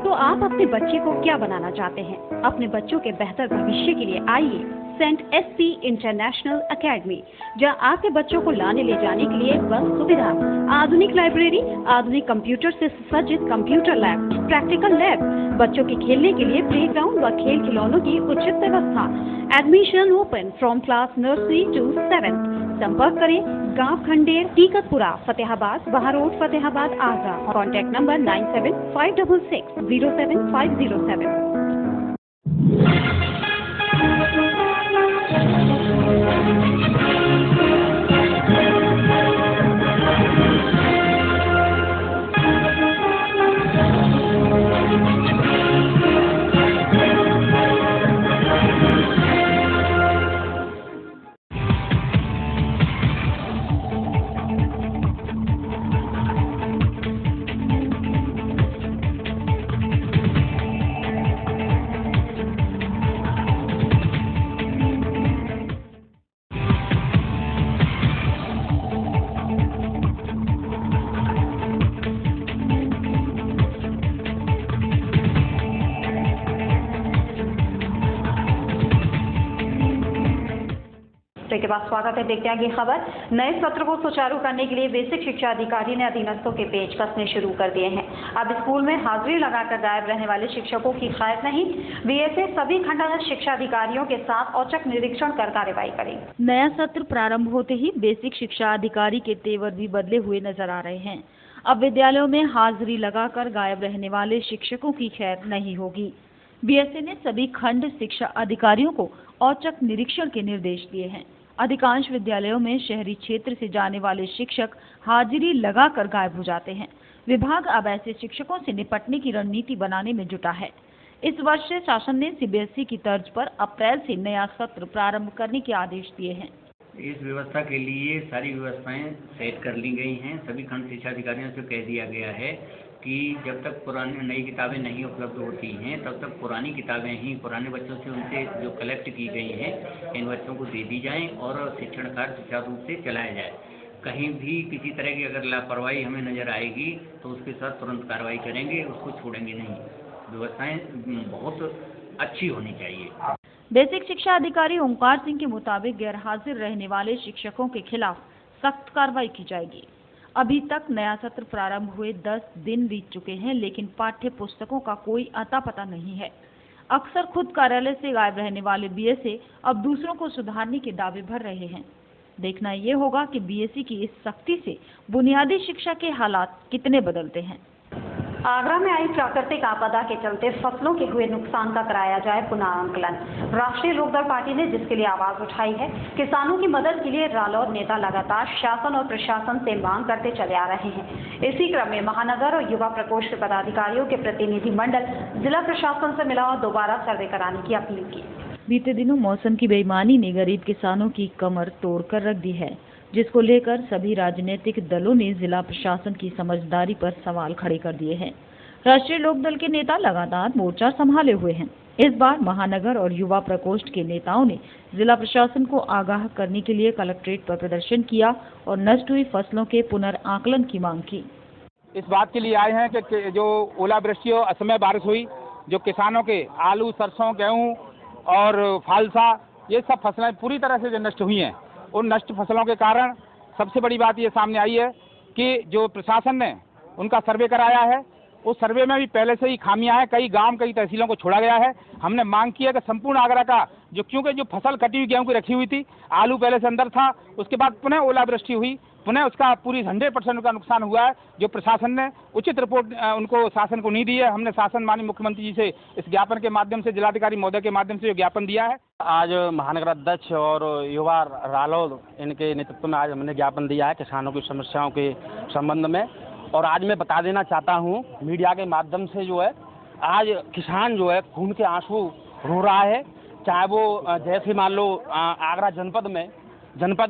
Speaker 7: तो आप अपने बच्चे को क्या बनाना चाहते हैं? अपने बच्चों के बेहतर भविष्य के लिए आइए सेंट एसपी इंटरनेशनल एकेडमी, जहां आपके बच्चों को लाने ले जाने के लिए बस सुविधा, आधुनिक लाइब्रेरी, आधुनिक कंप्यूटर से सुसज्जित कंप्यूटर लैब, प्रैक्टिकल लैब, बच्चों के खेलने के लिए प्लेग्राउंड व खेल खिलौनों की उचित व्यवस्था। Admission open from class nursery to 7th। संपर्क करें गांव खंडेर, टीकतपुरा, फतेहाबाद, बहारोड, फतेहाबाद, आगरा। Contact number 9756607507। के बाद स्वागत है। देखते हैं अगली खबर। नए सत्र को सुचारू करने के लिए बेसिक शिक्षा अधिकारी ने अधीनस्थों के पेज कसने शुरू कर दिए हैं। अब स्कूल में हाजिरी लगाकर गायब रहने वाले शिक्षकों की खैर नहीं। बीएसए सभी खंडाधर शिक्षा अधिकारियों के साथ औचक निरीक्षण कर कार्रवाई करेगी।
Speaker 2: नया सत्र प्रारंभ होते ही बेसिक शिक्षा अधिकारी के तेवर भी बदले हुए नजर आ रहे हैं। अब विद्यालयों में हाजिरी लगाकर गायब रहने वाले शिक्षकों की खैर नहीं होगी। बीएसए ने सभी खंड शिक्षा अधिकारियों को औचक निरीक्षण के निर्देश दिए हैं। अधिकांश विद्यालयों में शहरी क्षेत्र से जाने वाले शिक्षक हाजिरी लगाकर गायब हो जाते हैं। विभाग अब ऐसे शिक्षकों से निपटने की रणनीति बनाने में जुटा है। इस वर्ष से शासन ने सीबीएसई की तर्ज पर अप्रैल से नया सत्र प्रारंभ करने के आदेश दिए हैं।
Speaker 19: इस व्यवस्था के लिए सारी व्यवस्थाएं सेट कर ली गई हैं। सभी खंड शिक्षा अधिकारियों से कह दिया गया है कि जब तक पुरानी नई किताबें नहीं उपलब्ध होती हैं तब तक पुरानी किताबें ही पुराने बच्चों से उनसे जो कलेक्ट की गई हैं इन बच्चों को दे दी जाएं और शिक्षण कार्य सुचारू रूप से चलाया जाए। कहीं भी किसी तरह की अगर लापरवाही हमें नज़र आएगी तो उसके साथ तुरंत कार्रवाई करेंगे, उसको छोड़ेंगे नहीं। व्यवस्थाएं बहुत अच्छी होनी चाहिए।
Speaker 2: बेसिक शिक्षा अधिकारी ओंकार सिंह के मुताबिक गैरहाजिर रहने वाले शिक्षकों के खिलाफ सख्त कार्रवाई की जाएगी। अभी तक नया सत्र प्रारंभ हुए 10 दिन बीत चुके हैं, लेकिन पाठ्य पुस्तकों का कोई अता पता नहीं है। अक्सर खुद कार्यालय से गायब रहने वाले बीएसए अब दूसरों को सुधारने के दावे भर रहे हैं। देखना ये होगा कि बीएसए की इस सख्ती से बुनियादी शिक्षा के हालात कितने बदलते हैं।
Speaker 7: आगरा में आई प्राकृतिक आपदा के चलते फसलों के हुए नुकसान का कराया जाए पुनः आंकलन। राष्ट्रीय लोकदल पार्टी ने जिसके लिए आवाज उठाई है, किसानों की मदद के लिए रालोद नेता लगातार शासन और प्रशासन से मांग करते चले आ रहे हैं। इसी क्रम में महानगर और युवा प्रकोष्ठ के पदाधिकारियों के प्रतिनिधि मंडल जिला प्रशासन से मिला और दोबारा सर्वे कराने की अपील की।
Speaker 2: बीते दिनों मौसम की बेईमानी ने गरीब किसानों की कमर तोड़कर रख दी है, जिसको लेकर सभी राजनीतिक दलों ने जिला प्रशासन की समझदारी पर सवाल खड़े कर दिए हैं। राष्ट्रीय लोकदल के नेता लगातार मोर्चा संभाले हुए हैं। इस बार महानगर और युवा प्रकोष्ठ के नेताओं ने जिला प्रशासन को आगाह करने के लिए कलेक्ट्रेट पर प्रदर्शन किया और नष्ट हुई फसलों के पुनर्आकलन की मांग की।
Speaker 20: इस बात के लिए आए हैं कि जो ओलावृष्टि और असमय बारिश हुई, जो किसानों के आलू, सरसों, गेहूँ और फालसा, ये सब फसलें पूरी तरह से जो नष्ट हुई हैं, उन नष्ट फसलों के कारण सबसे बड़ी बात ये सामने आई है कि जो प्रशासन ने उनका सर्वे कराया है, उस सर्वे में भी पहले से ही खामियां हैं। कई गांव, कई तहसीलों को छोड़ा गया है। हमने मांग की है कि संपूर्ण आगरा का क्योंकि जो फसल कटी हुई गेहूं की रखी हुई थी, आलू पहले से अंदर था, उसके बाद पुनः ओलावृष्टि हुई, पुनः उसका पूरी 100% का नुकसान हुआ है। जो प्रशासन ने उचित रिपोर्ट उनको शासन को नहीं दी है। हमने शासन माननीय मुख्यमंत्री जी से इस ज्ञापन के माध्यम से, जिलाधिकारी महोदय के माध्यम से जो ज्ञापन दिया है।
Speaker 17: आज महानगर अध्यक्ष और युवा रालोद इनके नेतृत्व में आज हमने ज्ञापन दिया है किसानों की समस्याओं के संबंध में। और आज मैं बता देना चाहता हूँ मीडिया के माध्यम से, जो है आज किसान जो है खून के आंसू रो रहा है। चाहे वो जैसे मान लो आगरा जनपद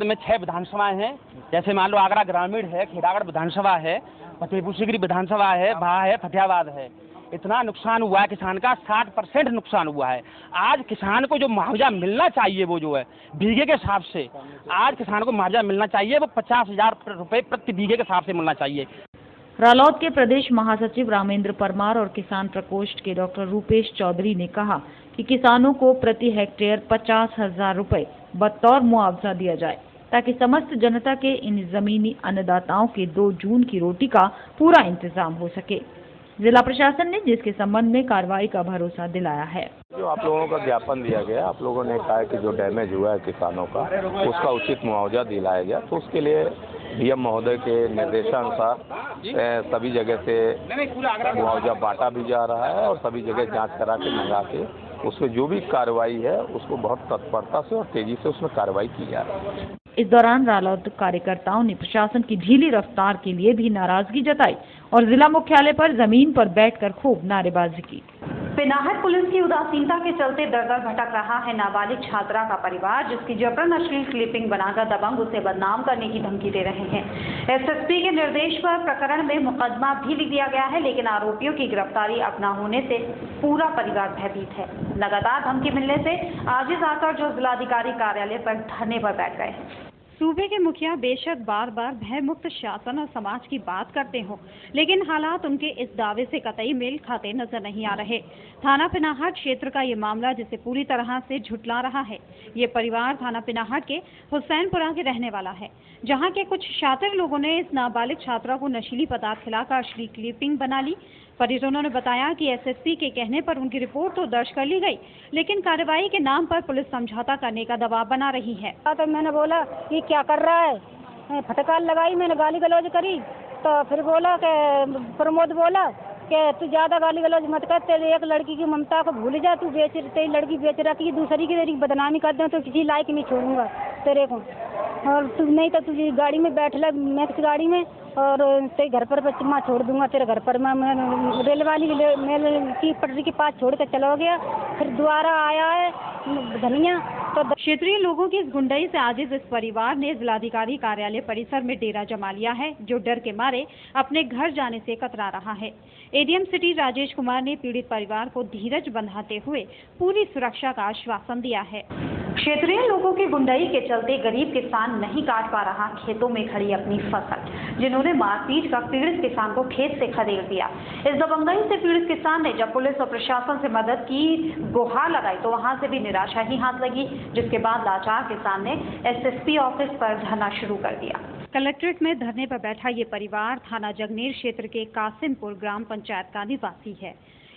Speaker 17: में 6 विधानसभाएं हैं। जैसे मान लो आगरा ग्रामीण है, खेड़ागढ़ विधानसभा है, फतेहपुर सीकरी विधानसभा है, भा है, फतेहाबाद है। इतना नुकसान हुआ है किसान का, 60% नुकसान हुआ है। आज किसान को जो मुआवजा मिलना चाहिए वो जो है बीघे के हिसाब से, आज किसान को मुआवजा मिलना चाहिए वो 50,000 रुपये प्रति बीघे के हिसाब से मिलना चाहिए।
Speaker 2: रालोद के प्रदेश महासचिव रामेंद्र परमार और किसान प्रकोष्ठ के डॉक्टर रूपेश चौधरी ने कहा कि किसानों को प्रति हेक्टेयर 50,000 रुपये बतौर मुआवजा दिया जाए, ताकि समस्त जनता के इन जमीनी अन्नदाताओं के 2 जून की रोटी का पूरा इंतजाम हो सके। जिला प्रशासन ने जिसके संबंध में कार्रवाई का भरोसा दिलाया है।
Speaker 21: जो आप लोगों का ज्ञापन दिया गया, आप लोगों ने कहा कि जो डैमेज हुआ है किसानों का, उसका उचित मुआवजा दिलाया गया। तो उसके लिए डीएम महोदय के निर्देशानुसार सभी जगह से मुआवजा बांटा भी जा रहा है और सभी जगह जांच करा के मंगा के उसमें जो भी कार्रवाई है उसको बहुत तत्परता से और तेजी से उसमें कार्रवाई की जा रही है।
Speaker 2: इस दौरान रालोद कार्यकर्ताओं ने प्रशासन की ढीली रफ्तार के लिए भी नाराजगी जताई और जिला मुख्यालय पर जमीन पर बैठकर खूब नारेबाजी की।
Speaker 7: पिनाहट पुलिस की उदासीनता के चलते दर-दर भटक रहा है नाबालिग छात्रा का परिवार, जिसकी जबरन अश्लील क्लिपिंग बनाकर दबंग उसे बदनाम करने की धमकी दे रहे हैं। एसएसपी के निर्देश पर प्रकरण में मुकदमा भी लिख दिया गया है, लेकिन आरोपियों की गिरफ्तारी अब न होने से पूरा परिवार भयभीत है। लगातार धमकी मिलने से आजिज आकर जो जिलाधिकारी कार्यालय पर धरने पर बैठ गए हैं। सूबे के मुखिया बेशक बार बार भय मुक्त शासन और समाज की बात करते हो, लेकिन हालात उनके इस दावे से कतई मेल खाते नजर नहीं आ रहे। थाना पिनाहट क्षेत्र का ये मामला जिसे पूरी तरह से झुठला रहा है। ये परिवार थाना पिनाहट के हुसैनपुरा के रहने वाला है, जहां के कुछ शातिर लोगों ने इस नाबालिग छात्रा को नशीली पदार्थ खिलाकर अश्लील क्लिपिंग बना ली। परिजनों ने बताया कि एसएसपी के कहने पर उनकी रिपोर्ट तो दर्ज कर ली गई, लेकिन कार्रवाई के नाम पर पुलिस समझौता करने का दबाव बना रही है।
Speaker 11: तो मैंने बोला ये क्या कर रहा है, फटकार लगाई, मैंने गाली गलौज करी, तो फिर बोला कि प्रमोद बोला कि तू ज्यादा गाली गलौज मत कर, तेरे एक लड़की की ममता को भूल जा, तू तेरी लड़की बेच रखी, दूसरी की तेरी बदनामी कर दे तो किसी लायक नहीं छोड़ूंगा तेरे को, और तू नहीं तो तुझे गाड़ी में बैठ लग मैक्स गाड़ी में और तेरे घर पर मैं छोड़ दूंगा, तेरे घर पर मैं रेल वाली मेल की पटरी के पास छोड़ कर चला गया। फिर दोबारा आया है धनिया। तो
Speaker 7: क्षेत्रीय लोगों की इस गुंडाई से आजिज इस परिवार ने जिलाधिकारी कार्यालय परिसर में डेरा जमा लिया है, जो डर के मारे अपने घर जाने से कतरा रहा है। एडीएम सिटी राजेश कुमार ने पीड़ित परिवार को धीरज बंधाते हुए पूरी सुरक्षा का आश्वासन दिया है। क्षेत्रीय लोगों की गुंडाई के चलते गरीब किसान नहीं काट पा रहा खेतों में खड़ी अपनी फसल, जिन्होंने मारपीट कर पीड़ित किसान को खेत से खदेड़ दिया। इस दबंगई से पीड़ित किसान ने जब पुलिस और प्रशासन से मदद की गुहार लगाई तो वहां से भी निराशा ही हाथ लगी, जिसके बाद लाचार किसान ने एसएसपी ऑफिस पर धरना शुरू कर दिया। कलेक्ट्रेट में धरने पर बैठा ये परिवार थाना जगनेर क्षेत्र के कासिमपुर ग्राम पंचायत का निवासी है।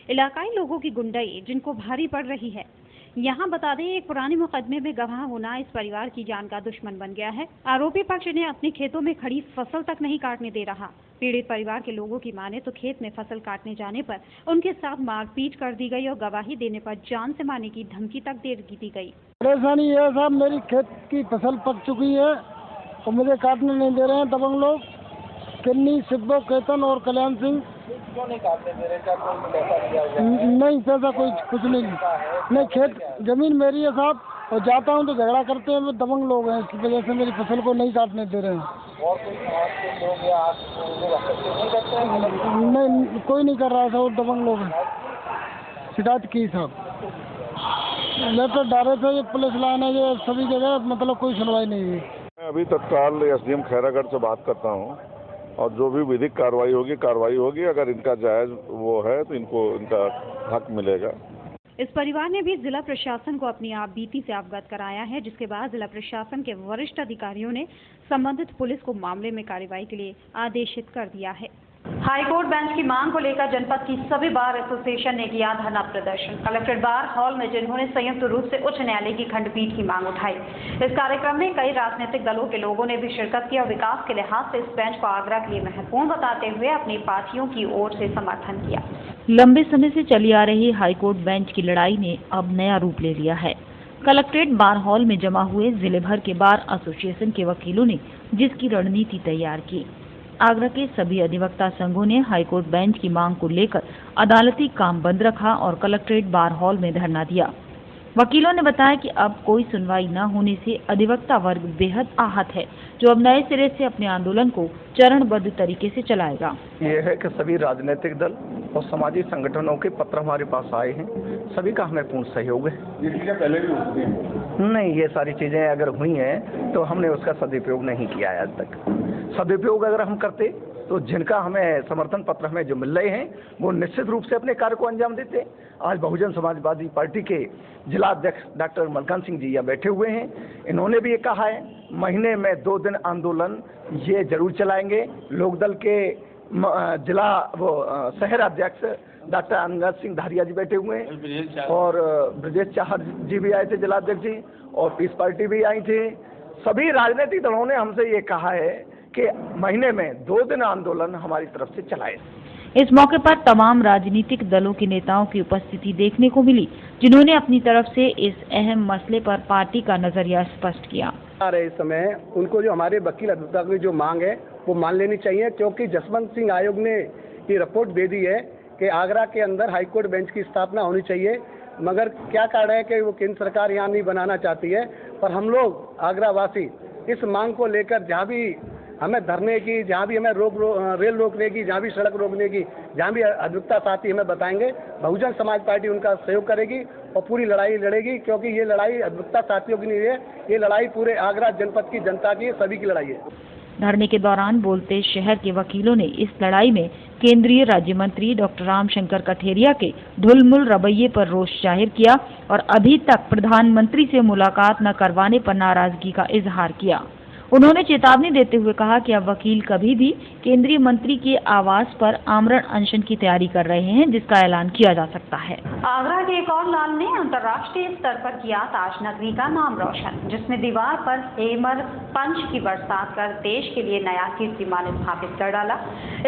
Speaker 7: इलाकाई लोगों की गुंडाई जिनको भारी पड़ रही है। यहाँ बता दें, एक पुराने मुकदमे में गवाह होना इस परिवार की जान का दुश्मन बन गया है। आरोपी पक्ष ने अपने खेतों में खड़ी फसल तक नहीं काटने दे रहा। पीड़ित परिवार के लोगों की माने तो खेत में फसल काटने जाने पर उनके साथ मारपीट कर दी गई और गवाही देने पर जान से मारने की धमकी तक दे दी गई।
Speaker 1: परेशानी ये है साहब, मेरी खेत की फसल पक चुकी है और मुझे काटने नहीं दे रहे हैं दबंग लोग। किन्नी, सिब्बो, केतन और कल्याण सिंह। क्यों नहीं काटने दे रहे? क्या कोई पैसा नहीं, पैसा कोई कुछ नहीं, खेत जमीन मेरी है साहब, और जाता हूँ तो झगड़ा करते हैं, वो दबंग लोग हैं, इसकी वजह से मेरी फसल को नहीं काटने दे रहे हैं। और कोई समाज के लोग या नहीं करते हैं? नहीं, कोई नहीं कर रहा था, वो दबंग लोग हैं। शिकायत की साहब, लेटर डाले थे, ये पुलिस लाइन है, ये सभी जगह, मतलब कोई सुनवाई नहीं हुई।
Speaker 22: मैं अभी तत्काल एसडीएम खैरागढ़ से बात करता हूँ और जो भी विधिक कार्रवाई होगी। अगर इनका जायज वो है तो इनको इनका हक मिलेगा।
Speaker 7: इस परिवार ने भी जिला प्रशासन को अपनी आप बीती से अवगत कराया है, जिसके बाद जिला प्रशासन के वरिष्ठ अधिकारियों ने संबंधित पुलिस को मामले में कार्रवाई के लिए आदेशित कर दिया है। हाईकोर्ट बेंच की मांग को लेकर जनपद की सभी बार एसोसिएशन ने किया धरना प्रदर्शन। कलेक्ट्रेट बार हॉल में जिन्होंने संयुक्त रूप से उच्च न्यायालय की खंडपीठ की मांग उठाई। इस कार्यक्रम में कई राजनीतिक दलों के लोगों ने भी शिरकत की और विकास के लिहाज से इस बेंच को आगरा के लिए महत्वपूर्ण बताते हुए अपनी पार्टियों की ओर से समर्थन किया।
Speaker 2: लंबे समय से चली आ रही हाईकोर्ट बेंच की लड़ाई ने अब नया रूप ले लिया है। कलेक्ट्रेट बार हॉल में जमा हुए जिले भर के बार एसोसिएशन के वकीलों ने जिसकी रणनीति तैयार की। आगरा के सभी अधिवक्ता संघों ने हाईकोर्ट बेंच की मांग को लेकर अदालती काम बंद रखा और कलेक्ट्रेट बार हॉल में धरना दिया। वकीलों ने बताया कि अब कोई सुनवाई न होने से अधिवक्ता वर्ग बेहद आहत है, जो अब नए सिरे से अपने आंदोलन को चरणबद्ध तरीके से चलाएगा।
Speaker 23: ये है कि सभी राजनीतिक दल और सामाजिक संगठनों के पत्र हमारे पास आए हैं, सभी का हमें पूर्ण सहयोग है।
Speaker 22: ये चीजें पहले भी होती हैं?
Speaker 23: नहीं, ये सारी चीजें अगर हुई हैं तो हमने उसका सदुपयोग नहीं किया है आज तक। सदुपयोग अगर हम करते तो जिनका हमें समर्थन पत्र हमें जो मिल रहे हैं वो निश्चित रूप से अपने कार्य को अंजाम देते। आज बहुजन समाजवादी पार्टी के जिला अध्यक्ष डॉक्टर मलकान सिंह जी यहाँ बैठे हुए हैं, इन्होंने भी ये कहा है महीने में 2 दिन आंदोलन ये जरूर चलाएंगे। लोकदल के जिला शहर अध्यक्ष डॉक्टर अंगद सिंह धारिया जी बैठे हुए हैं और ब्रजेश चाहर जी भी आए थे, जिला अध्यक्ष जी, और पीस पार्टी भी आई थी। सभी राजनीतिक दलों ने हमसे ये कहा है कि महीने में 2 दिन आंदोलन हमारी तरफ से चलाए।
Speaker 2: इस मौके पर तमाम राजनीतिक दलों के नेताओं की उपस्थिति देखने को मिली, जिन्होंने अपनी तरफ से इस अहम मसले पर पार्टी का नजरिया स्पष्ट किया।
Speaker 24: इस समय उनको जो हमारे वकील अधिवक्ता की जो मांग है वो मान लेनी चाहिए, क्योंकि जसवंत सिंह आयोग ने ये रिपोर्ट दे दी है कि आगरा के अंदर हाईकोर्ट बेंच की स्थापना होनी चाहिए, मगर क्या कारण है कि वो केंद्र सरकार यहाँ नहीं बनाना चाहती है। पर हम लोग आगरा वासी इस मांग को लेकर जहाँ भी हमें धरने की, जहाँ भी हमें रेल रोकने की, जहाँ भी सड़क रोकने की, जहाँ भी अधिवक्ता साथी हमें बताएंगे, बहुजन समाज पार्टी उनका सहयोग करेगी और पूरी लड़ाई लड़ेगी, क्योंकि ये लड़ाई अधिवक्ता साथियों की नहीं है, ये लड़ाई पूरे आगरा जनपद की जनता की, सभी की लड़ाई है।
Speaker 2: धरने के दौरान बोलते शहर के वकीलों ने इस लड़ाई में केंद्रीय राज्य मंत्री डॉक्टर रामशंकर कठेरिया के ढुलमुल रवैये पर रोष जाहिर किया और अभी तक प्रधानमंत्री से मुलाकात न करवाने पर नाराजगी का इजहार किया। उन्होंने चेतावनी देते हुए कहा कि अब वकील कभी भी केंद्रीय मंत्री के आवास पर आमरण अनशन की तैयारी कर रहे हैं, जिसका ऐलान किया जा सकता है।
Speaker 7: आगरा के एक और लाल ने अंतर्राष्ट्रीय स्तर पर किया ताज नगरी का नाम रोशन, जिसने दीवार पर हेमर पंच की बरसात कर देश के लिए नया कीर्तिमान स्थापित कर डाला।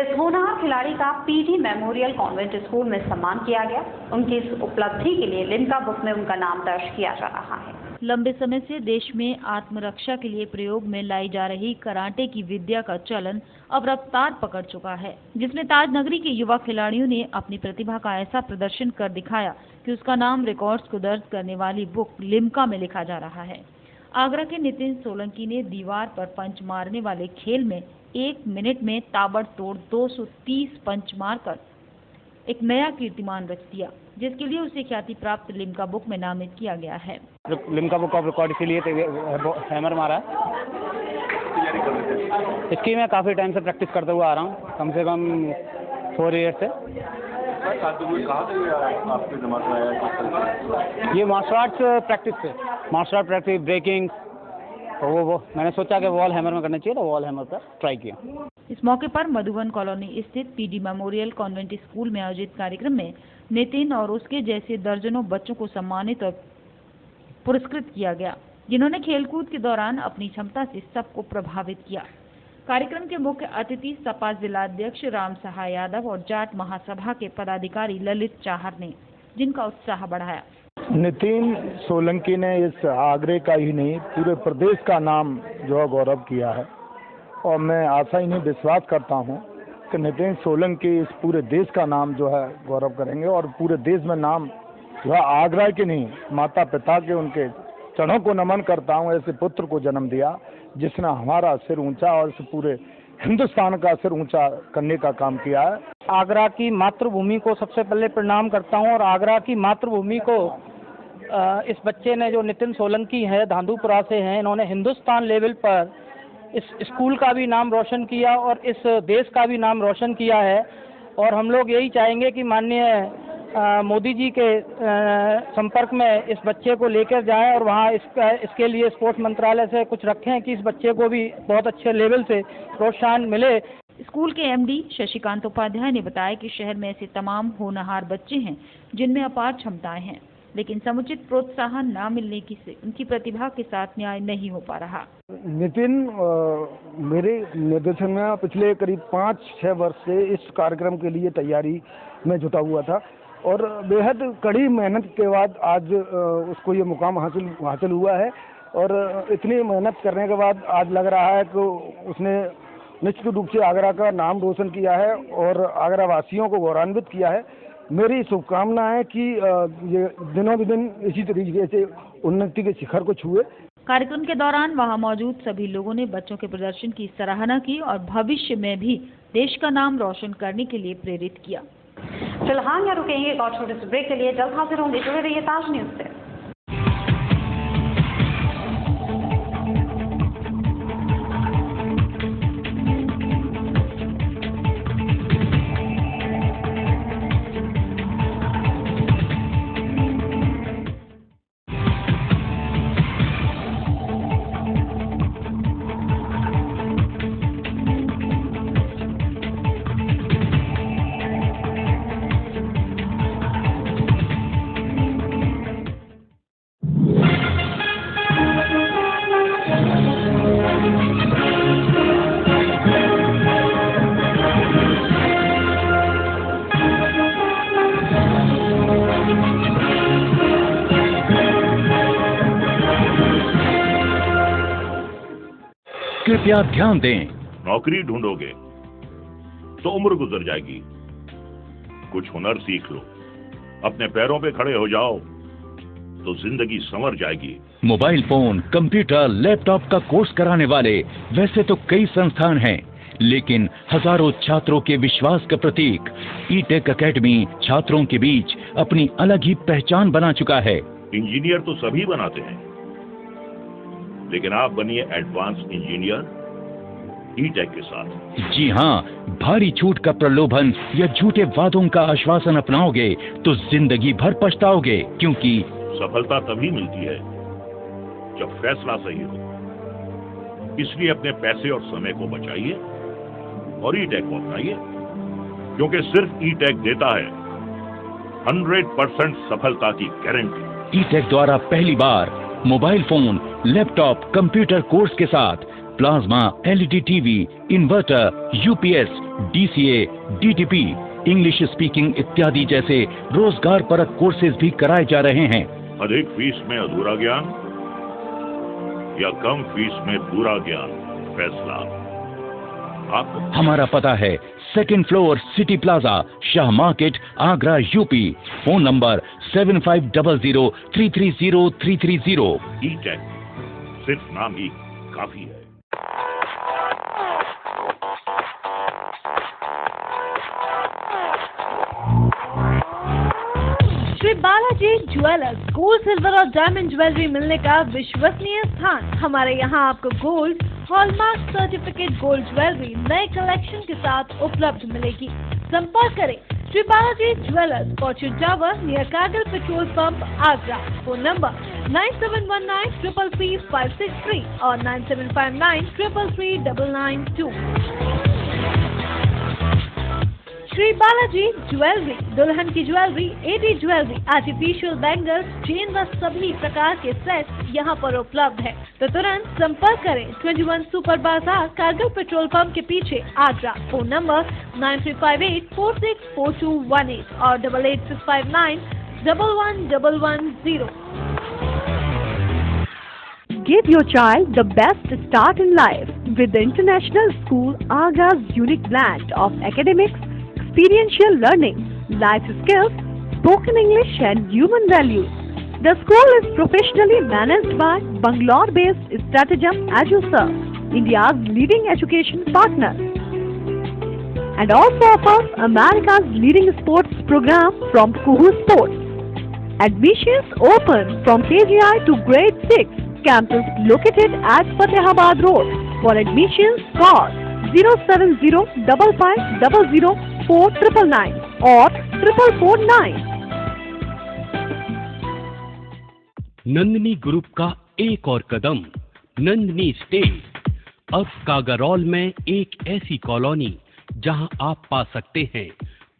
Speaker 7: इस होनहार खिलाड़ी का पीडी मेमोरियल कॉन्वेंट स्कूल में सम्मान किया गया। उनकी इस उपलब्धि के लिए लिम्का बुक में उनका नाम दर्ज किया जा रहा है।
Speaker 2: लंबे समय से देश में आत्मरक्षा के लिए प्रयोग में लाई जा रही कराटे की विद्या का चलन अब रफ्तार पकड़ चुका है, जिसमें ताज नगरी के युवा खिलाड़ियों ने अपनी प्रतिभा का ऐसा प्रदर्शन कर दिखाया कि उसका नाम रिकॉर्ड्स को दर्ज करने वाली बुक लिम्का में लिखा जा रहा है। आगरा के नितिन सोलंकी ने दीवार पर पंच मारने वाले खेल में 1 मिनट में ताबड़तोड़ 230 पंच मारकर एक नया कीर्तिमान रच दिया, जिसके लिए उसे ख्याति प्राप्त लिम्का बुक में नामित किया गया है।
Speaker 17: लिम्का बुक ऑफ रिकॉर्ड के लिए हैमर मारा है। इसकी मैं काफ़ी टाइम से प्रैक्टिस करते हुए आ रहा हूँ, कम से कम 4 ईयर्स से। ये मार्शल आर्ट्स प्रैक्टिस ब्रेकिंग, तो वो मैंने सोचा कि वॉल हैमर में करना चाहिए, तो वॉल हैमर पर ट्राई किया।
Speaker 2: इस मौके पर मधुबन कॉलोनी स्थित पीडी मेमोरियल कॉन्वेंट स्कूल में आयोजित कार्यक्रम में नितिन और उसके जैसे दर्जनों बच्चों को सम्मानित और पुरस्कृत किया गया, जिन्होंने खेलकूद के दौरान अपनी क्षमता से सबको प्रभावित किया। कार्यक्रम के मुख्य अतिथि सपा जिलाध्यक्ष राम सहाय यादव और जाट महासभा के पदाधिकारी ललित चाहर ने जिनका उत्साह बढ़ाया।
Speaker 4: नितिन सोलंकी ने इस आगरे का ही नहीं पूरे प्रदेश का नाम जो है गौरव किया है और मैं आशा ही नहीं विश्वास करता हूं कि नितिन सोलंकी इस पूरे देश का नाम जो है गौरव करेंगे और पूरे देश में नाम जो है आगरा के नहीं माता पिता के उनके चरणों को नमन करता हूं। ऐसे पुत्र को जन्म दिया जिसने हमारा सिर ऊंचा और इस पूरे हिंदुस्तान का सिर ऊंचा करने का काम किया है।
Speaker 5: आगरा की मातृभूमि को सबसे पहले प्रणाम करता हूं और आगरा की मातृभूमि को इस बच्चे ने जो नितिन सोलंकी है धांधुपुरा से हैं, इन्होंने हिंदुस्तान लेवल पर इस स्कूल का भी नाम रोशन किया और इस देश का भी नाम रोशन किया है। और हम लोग यही चाहेंगे कि माननीय मोदी जी के संपर्क में इस बच्चे को लेकर जाएं और वहाँ इसके लिए स्पोर्ट्स मंत्रालय से कुछ रखें कि इस बच्चे को भी बहुत अच्छे लेवल से प्रोत्साहन मिले।
Speaker 2: स्कूल के एमडी शशिकांत उपाध्याय ने बताया कि शहर में ऐसे तमाम होनहार बच्चे हैं जिनमें अपार क्षमताएं हैं, लेकिन समुचित प्रोत्साहन न मिलने की से उनकी प्रतिभा के साथ न्याय नहीं हो पा रहा।
Speaker 4: नितिन मेरे निर्देशन में पिछले करीब 5-6 वर्ष से इस कार्यक्रम के लिए तैयारी में जुटा हुआ था और बेहद कड़ी मेहनत के बाद आज उसको ये मुकाम हासिल हुआ है। और इतनी मेहनत करने के बाद आज लग रहा है कि उसने निश्चित रूप से आगरा का नाम रोशन किया है और आगरा वासियों को गौरवान्वित किया है। मेरी शुभकामना है कि ये दिनों दिन इसी तरीके से उन्नति के शिखर को छुए।
Speaker 2: कार्यक्रम के दौरान वहां मौजूद सभी लोगों ने बच्चों के प्रदर्शन की सराहना की और भविष्य में भी देश का नाम रोशन करने के लिए प्रेरित किया।
Speaker 7: फिलहाल यहाँ रुकेंगे एक और छोटे से ब्रेक के लिए, जल्द हाजिर होंगे। जुड़े रहिए ताज न्यूज से।
Speaker 12: कृपया ध्यान दें।
Speaker 13: नौकरी ढूंढोगे तो उम्र गुजर जाएगी, कुछ हुनर सीख लो, अपने पैरों पे खड़े हो जाओ तो जिंदगी संवर जाएगी।
Speaker 12: मोबाइल फोन, कंप्यूटर, लैपटॉप का कोर्स कराने वाले वैसे तो कई संस्थान हैं, लेकिन हजारों छात्रों के विश्वास का प्रतीक ई-टेक एकेडमी छात्रों के बीच अपनी अलग ही पहचान बना चुका है।
Speaker 13: इंजीनियर तो सभी बनाते हैं, लेकिन आप बनिए एडवांस इंजीनियर ई-टेक के साथ।
Speaker 12: जी हाँ, भारी छूट का प्रलोभन या झूठे वादों का आश्वासन अपनाओगे तो जिंदगी भर पछताओगे, क्योंकि
Speaker 13: सफलता तभी मिलती है जब फैसला सही हो। इसलिए अपने पैसे और समय को बचाइए और ई-टेक को अपनाइए, क्योंकि सिर्फ ई-टेक देता है 100% सफलता की गारंटी।
Speaker 12: ई-टेक द्वारा पहली बार mobile phone, laptop, computer course के साथ plasma, LED TV, inverter, UPS, DCA, DTP, English speaking इत्यादि जैसे रोजगार परक कोर्सेज भी कराए जा रहे हैं।
Speaker 13: अधिक फीस में अधूरा ज्ञान या कम फीस में पूरा ज्ञान, फैसला आपका।
Speaker 12: हमारा पता है 2nd floor city plaza, Shah market, Agra, UP. Phone number 7500330330।
Speaker 13: E-Tech सिर्फ नाम ही काफी है।
Speaker 14: Shri Balaji jewellers, gold, silver और डायमंड ज्वेलरी मिलने का विश्वसनीय स्थान। हमारे यहाँ आपको gold, hallmark certificate gold jewellery नए कलेक्शन के साथ उपलब्ध मिलेगी। संपर्क करें Shri Balaji jewellers, Fortune tower near Kargil petrol pump, Agra. Phone number 9719333563 और 9759333992। श्री बालाजी ज्वेलरी, दुल्हन की jewellery, AD jewellery, artificial bangles, chain व सभी प्रकार के सेट यहाँ पर उपलब्ध है। तो तुरंत संपर्क करें 21 सुपर बाजार, कारगिल पेट्रोल पंप के पीछे, आगरा। फोन नंबर 9358464218 और 8865911110।
Speaker 15: Give your child the best start in life with the International School Aga's unique blend of academics, experiential learning, life skills, spoken English and human values. The school is professionally managed by Bangalore-based Stratagem EduServe, India's leading education partner, and also offers America's leading sports program from Kuhu Sports. Admissions open from KGI to grade 6. Campus located at Fatehabad Road. For admissions, call 07055004999 or 4449.
Speaker 16: Nandini group का एक और कदम, Nandini state. अब कागारौल में एक ऐसी colony जहां आप पा सकते हैं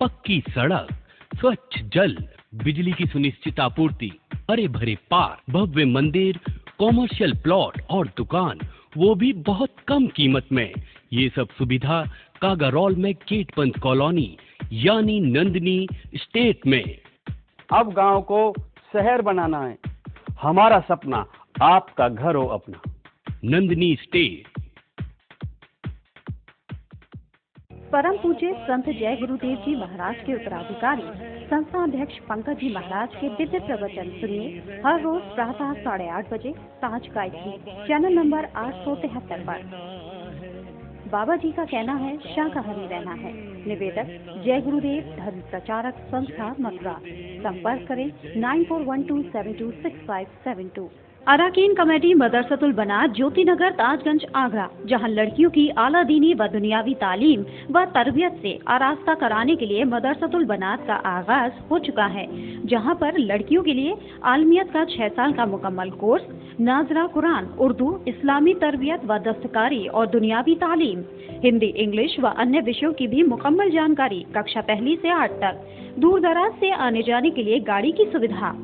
Speaker 16: पक्की सड़क, स्वच्छ जल, बिजली की सुनिश्चित आपूर्ति, हरे भरे पार्क, भव्य मंदिर, कॉमर्शियल प्लॉट और दुकान, वो भी बहुत कम कीमत में। ये सब सुविधा कागारौल में गेटबंद कॉलोनी यानी नंदिनी स्टेट में।
Speaker 6: अब गांव को शहर बनाना है, हमारा सपना आपका घर हो अपना।
Speaker 16: नंदिनी स्टेट।
Speaker 7: परम पूज्य संत जय गुरुदेव जी महाराज के उत्तराधिकारी संस्था अध्यक्ष पंकज जी महाराज के दिव्य प्रवचन सुनिए हर रोज प्रातः 8:30 बजे साँझ गायत्री चैनल नंबर 873 पर। बाबा जी का कहना है शाकाहारी रहना है। निवेदक जय गुरुदेव धर्म प्रचारक संस्था मथुरा। संपर्क करें 9412726572। अराकीन कमेटी मदरसतुल बनात ज्योति नगर ताजगंज आगरा, जहां लड़कियों की आला दीनी व दुनियावी तालीम व तरबियत से आरास्ता कराने के लिए मदरसतुल बनात का आगाज हो चुका है, जहां पर लड़कियों के लिए आलमियत का 6 साल का मुकम्मल कोर्स, नाजरा कुरान, उर्दू, इस्लामी तरबियत व दस्तकारी और दुनियावी तालीम, हिंदी, इंग्लिश व अन्य विषयों की भी मुकम्मल जानकारी, कक्षा 1 से 8 तक, दूर दराज से आने जाने के लिए गाड़ी की सुविधा।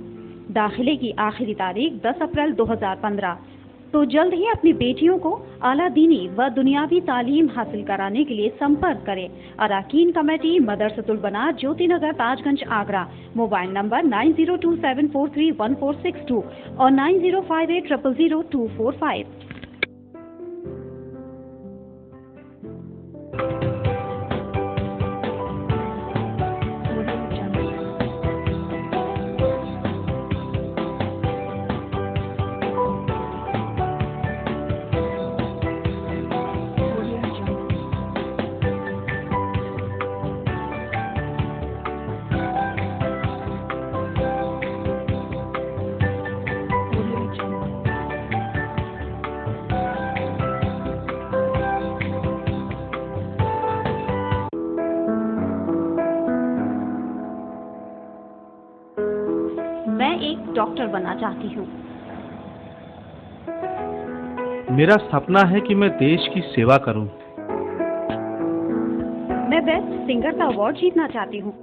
Speaker 7: दाखिले की आखिरी तारीख 10 अप्रैल 2015। तो जल्द ही अपनी बेटियों को आला दीनी व दुनियावी तालीम हासिल कराने के लिए संपर्क करें। अराकीन कमेटी मदरसतुल बनात ज्योति नगर ताजगंज आगरा। मोबाइल नंबर 9027431462 और 9058000245। मैं एक डॉक्टर बनना चाहती हूँ।
Speaker 18: मेरा सपना है कि मैं देश की सेवा करूं।
Speaker 7: मैं बेस्ट सिंगर का अवार्ड जीतना चाहती हूँ।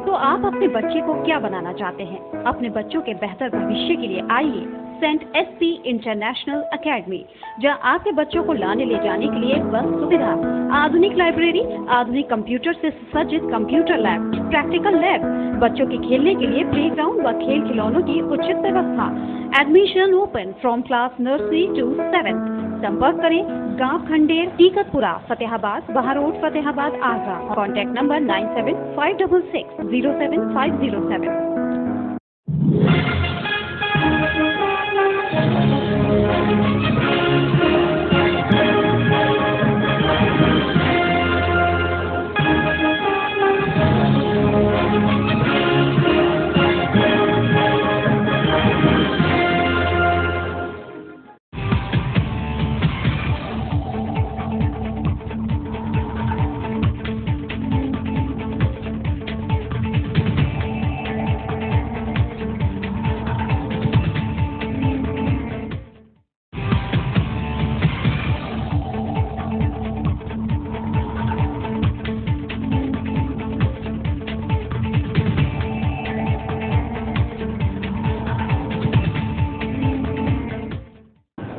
Speaker 7: तो आप अपने बच्चे को क्या बनाना चाहते हैं? अपने बच्चों के बेहतर भविष्य के लिए आइए सेंट एसपी इंटरनेशनल एकेडमी, जहां आपके बच्चों को लाने ले जाने के लिए बस सुविधा, आधुनिक लाइब्रेरी, आधुनिक कंप्यूटर से सुसज्जित कंप्यूटर लैब, प्रैक्टिकल लैब, बच्चों के खेलने के लिए प्लेग्राउंड व खेल खिलौनों की उचित व्यवस्था। Admission open from class nursery to 7th। संपर्क करें गांव Khander, Tikatpura, Fatehabad, Baharod, Fatehabad, Agra. Contact number 9756607507।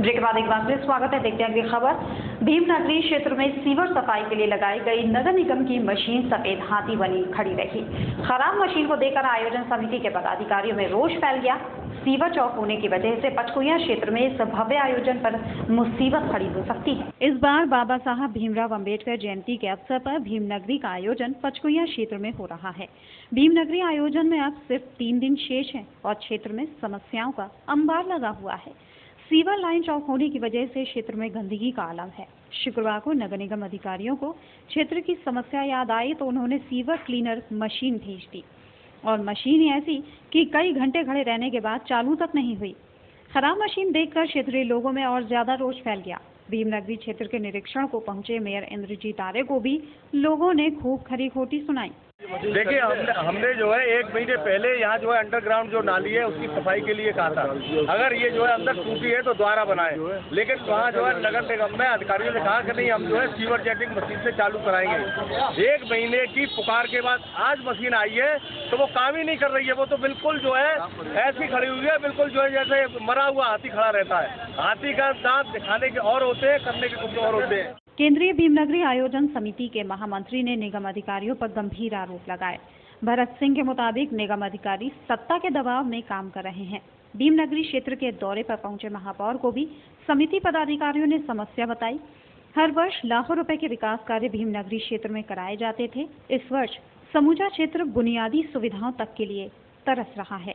Speaker 7: Break के बाद एक बार फिर स्वागत है। देखते हैं अगली खबर। भीमनगरी क्षेत्र में सीवर सफाई के लिए लगाई गई नगर निगम की मशीन सफेद हाथी बनी खड़ी रही। खराब मशीन को देखकर आयोजन समिति के पदाधिकारियों में रोष फैल गया। सीवर चौक होने की वजह से पचकुइयां क्षेत्र में इस भव्य आयोजन पर मुसीबत खड़ी हो सकती है। इस बार बाबा साहब भीमराव अंबेडकर जयंती के अवसर पर भीमनगरी का आयोजन पचकुइयां क्षेत्र में हो रहा है। भीमनगरी आयोजन में अब सिर्फ 3 दिन शेष है और क्षेत्र में समस्याओं का अंबार लगा हुआ है। सीवर लाइन चौक होने की वजह से क्षेत्र में गंदगी का आलम है। शुक्रवार को नगर निगम अधिकारियों को क्षेत्र की समस्या याद आई तो उन्होंने सीवर क्लीनर मशीन भेज दी और मशीन ऐसी कि कई घंटे खड़े रहने के बाद चालू तक नहीं हुई। खराब मशीन देखकर क्षेत्रीय लोगों में और ज्यादा रोष फैल गया। भीमनगरी क्षेत्र के निरीक्षण को पहुंचे मेयर इंद्रजीत आर्य को भी लोगों ने खूब खरी खोटी सुनाई।
Speaker 3: देखिए, हमने जो है 1 महीने पहले यहाँ जो है अंडरग्राउंड जो नाली है उसकी सफाई के लिए कहा था। अगर ये जो है अंदर टूटी है तो दोबारा बनाए, लेकिन वहाँ जो है नगर निगम में अधिकारियों ने कहा कि नहीं, हम जो है सीवर जेटिंग मशीन से चालू कराएंगे। 1 महीने की पुकार के बाद आज मशीन आई है तो वो काम ही नहीं कर रही है। वो तो बिल्कुल जो है ऐसी खड़ी हुई है, बिल्कुल जो है जैसे मरा हुआ हाथी खड़ा रहता है। हाथी का दांत दिखाने के और होते हैं, करने के कुछ और होते हैं।
Speaker 7: केंद्रीय भीमनगरी आयोजन समिति के महामंत्री ने निगम अधिकारियों पर गंभीर आरोप लगाए। भरत सिंह के मुताबिक निगम अधिकारी सत्ता के दबाव में काम कर रहे हैं। भीमनगरी क्षेत्र के दौरे पर पहुंचे महापौर को भी समिति पदाधिकारियों ने समस्या बताई। हर वर्ष लाखों रुपए के विकास कार्य भीमनगरी क्षेत्र में कराए जाते थे। इस वर्ष समूचा क्षेत्र बुनियादी सुविधाओं तक के लिए तरस रहा है।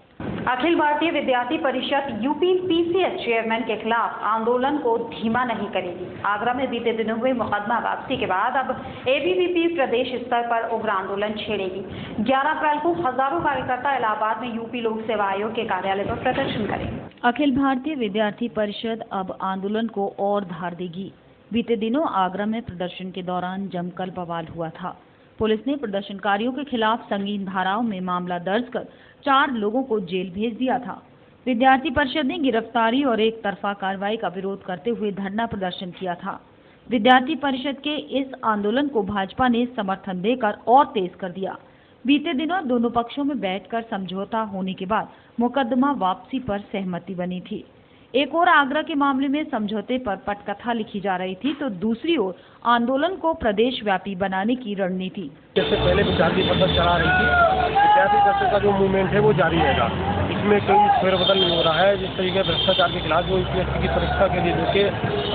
Speaker 7: अखिल भारतीय विद्यार्थी परिषद यूपीपीसीएस चेयरमैन के खिलाफ आंदोलन को धीमा नहीं करेगी। आगरा में बीते दिनों हुए मुकदमा वापसी के बाद अब एबीवीपी प्रदेश स्तर पर उग्र आंदोलन छेड़ेगी। 11 अप्रैल को हजारों कार्यकर्ता इलाहाबाद में यूपी लोक सेवा आयोग के कार्यालय पर प्रदर्शन करेंगे। अखिल भारतीय विद्यार्थी परिषद अब आंदोलन को और धार देगी। बीते दिनों आगरा में प्रदर्शन के दौरान जमकर बवाल हुआ था। पुलिस ने प्रदर्शनकारियों के खिलाफ संगीन धाराओं में मामला दर्ज कर 4 लोगों को जेल भेज दिया था। विद्यार्थी परिषद ने गिरफ्तारी और एक तरफा कार्रवाई का विरोध करते हुए धरना प्रदर्शन किया था। विद्यार्थी परिषद के इस आंदोलन को भाजपा ने समर्थन देकर और तेज कर दिया। बीते दिनों दोनों पक्षों में बैठकर समझौता होने के बाद मुकदमा वापसी पर सहमति बनी थी। एक और आगरा के मामले में समझौते पर पटकथा लिखी जा रही थी तो दूसरी ओर आंदोलन को प्रदेश व्यापी बनाने की रणनीति।
Speaker 3: इससे पहले विद्यार्थी परिषद चला रही थी, विद्यार्थी परिषद का जो मूवमेंट है वो जारी रहेगा। इसमें कोई फेरबदल नहीं हो रहा है। जिस तरीके भ्रष्टाचार के खिलाफ जो यूपीएससी की परीक्षा के लिए लेके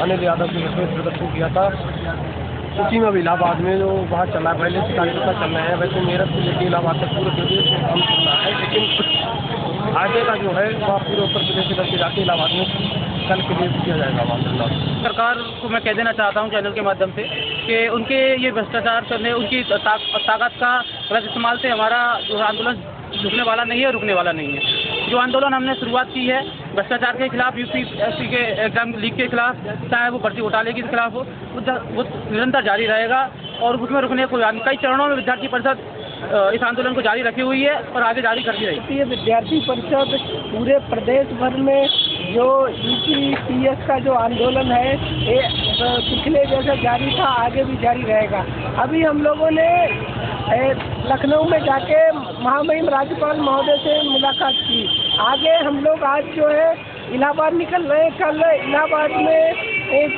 Speaker 3: अनिल यादव के विरुद्ध प्रदर्शन किया था, उसी में इलाहाबाद में जो वहाँ चला है, पहले से कार्यकर्ता चल रहे हैं। वैसे मेरठ से लेकर इलाहाबाद तक पूरे प्रदेश में काम चल रहा है, लेकिन आगे का जो है वह पूरे उत्तर प्रदेश से करके जाके इलाहाबाद में कल के लिए किया जाएगा।
Speaker 5: सरकार को मैं कह देना चाहता हूं चैनल के माध्यम से कि उनके ये भ्रष्टाचार करने, उनकी ताकत का गलत इस्तेमाल से हमारा जो आंदोलन रुकने वाला नहीं है, रुकने वाला नहीं है। जो आंदोलन हमने शुरुआत की है भ्रष्टाचार के खिलाफ, यूपीएससी के एग्जाम लीक के खिलाफ, चाहे वो भर्ती घोटाले के खिलाफ हो, वो निरंतर जारी रहेगा और उसमें रुकने को कई चरणों में विद्यार्थी परिषद इस आंदोलन को जारी रखी हुई है और आगे जारी करती रहेगी।
Speaker 8: ये विद्यार्थी परिषद पूरे प्रदेश भर में जो यूपीपीएस का जो आंदोलन है ये पिछले जैसे जारी था, आगे भी जारी रहेगा। अभी हम लोगों ने लखनऊ में जाके महामहिम राज्यपाल महोदय से मुलाकात की। आगे हम लोग आज जो है इलाहाबाद निकल रहे हैं। कल इलाहाबाद में एक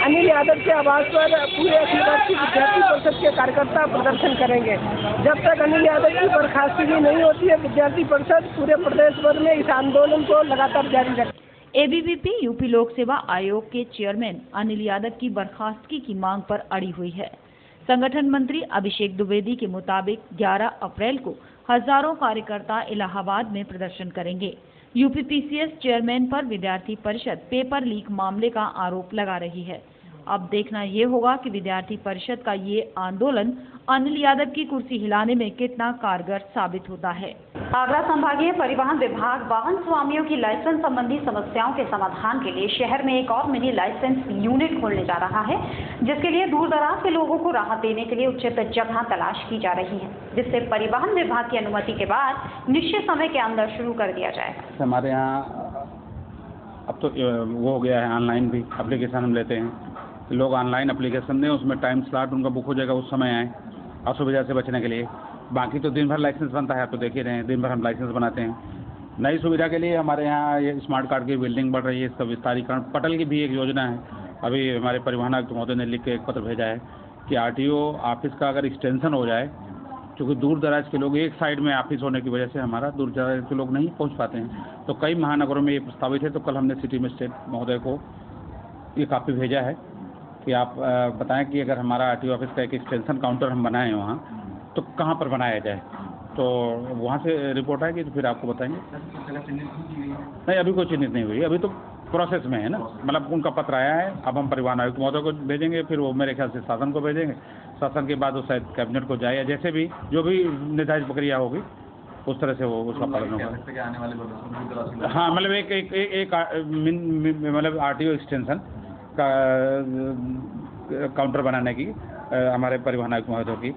Speaker 8: अनिल यादव के आवास पर पूरे अखिल भारतीय विद्यार्थी परिषद के कार्यकर्ता प्रदर्शन करेंगे। जब तक अनिल यादव की बर्खास्तगी नहीं होती है, विद्यार्थी परिषद पूरे प्रदेश भर में इस आंदोलन को लगातार जारी रखेगी।
Speaker 7: एबीवीपी यूपी लोक सेवा आयोग के चेयरमैन अनिल यादव की बर्खास्तगी की मांग पर अड़ी हुई है। संगठन मंत्री अभिषेक द्विवेदी के मुताबिक 11 अप्रैल को हजारों कार्यकर्ता इलाहाबाद में प्रदर्शन करेंगे। यूपीपीसीएस चेयरमैन पर विद्यार्थी परिषद पेपर लीक मामले का आरोप लगा रही है। अब देखना ये होगा कि विद्यार्थी परिषद का ये आंदोलन अनिल यादव की कुर्सी हिलाने में कितना कारगर साबित होता है। आगरा संभागीय परिवहन विभाग वाहन स्वामियों की लाइसेंस संबंधी समस्याओं के समाधान के लिए शहर में एक और मिनी लाइसेंस यूनिट खोलने जा रहा है, जिसके लिए दूर दराज के लोगों को राहत देने के लिए उचित जगह तलाश की जा रही है, जिससे परिवहन विभाग की अनुमति के बाद निश्चित समय के अंदर शुरू कर दिया जाएगा।
Speaker 20: हमारे यहाँ अब तो वो हो गया है, ऑनलाइन भी एप्लीकेशन हम लेते हैं। लोग ऑनलाइन एप्लीकेशन दें, उसमें टाइम स्लॉट उनका बुक हो जाएगा, उस समय आए असुविधा से बचने के लिए। बाकी तो दिन भर लाइसेंस बनता है, आप तो देख ही रहे हैं, दिन भर हम लाइसेंस बनाते हैं। नई सुविधा के लिए हमारे यहाँ ये स्मार्ट कार्ड की बिल्डिंग बढ़ रही है, इसका विस्तारीकरण, पटल की भी एक योजना है। अभी हमारे परिवहन आयुक्त महोदय ने लिख के एक पत्र भेजा है कि आरटीओ ऑफिस का अगर एक्सटेंशन हो जाए, क्योंकि दूर दराज के लोग एक साइड में ऑफिस होने की वजह से हमारा दूर दराज के लोग नहीं पहुंच पाते हैं, तो कई महानगरों में ये प्रस्तावित है। तो कल हमने सिटी मजिस्ट्रेट महोदय को ये कॉपी भेजा है कि आप बताएं कि अगर हमारा आरटीओ ऑफिस का एक एक्सटेंशन काउंटर हम बनाएं वहाँ, तो कहाँ पर बनाया जाए। तो वहाँ से रिपोर्ट आएगी तो फिर आपको बताएंगे। नहीं, अभी कोई चिन्हित नहीं हुई, अभी तो प्रोसेस में है ना, मतलब उनका पत्र आया है, अब हम परिवहन आयुक्त महोदय को भेजेंगे, फिर वो मेरे ख्याल से शासन को भेजेंगे, शासन के बाद वो शायद कैबिनेट को जाए, या जैसे भी जो भी निर्धारित प्रक्रिया होगी उस तरह से वो उसका पालन होगा। हाँ, मतलब एक मतलब आरटीओ एक्सटेंशन का काउंटर बनाने की हमारे परिवहन आयुक्त महोदय की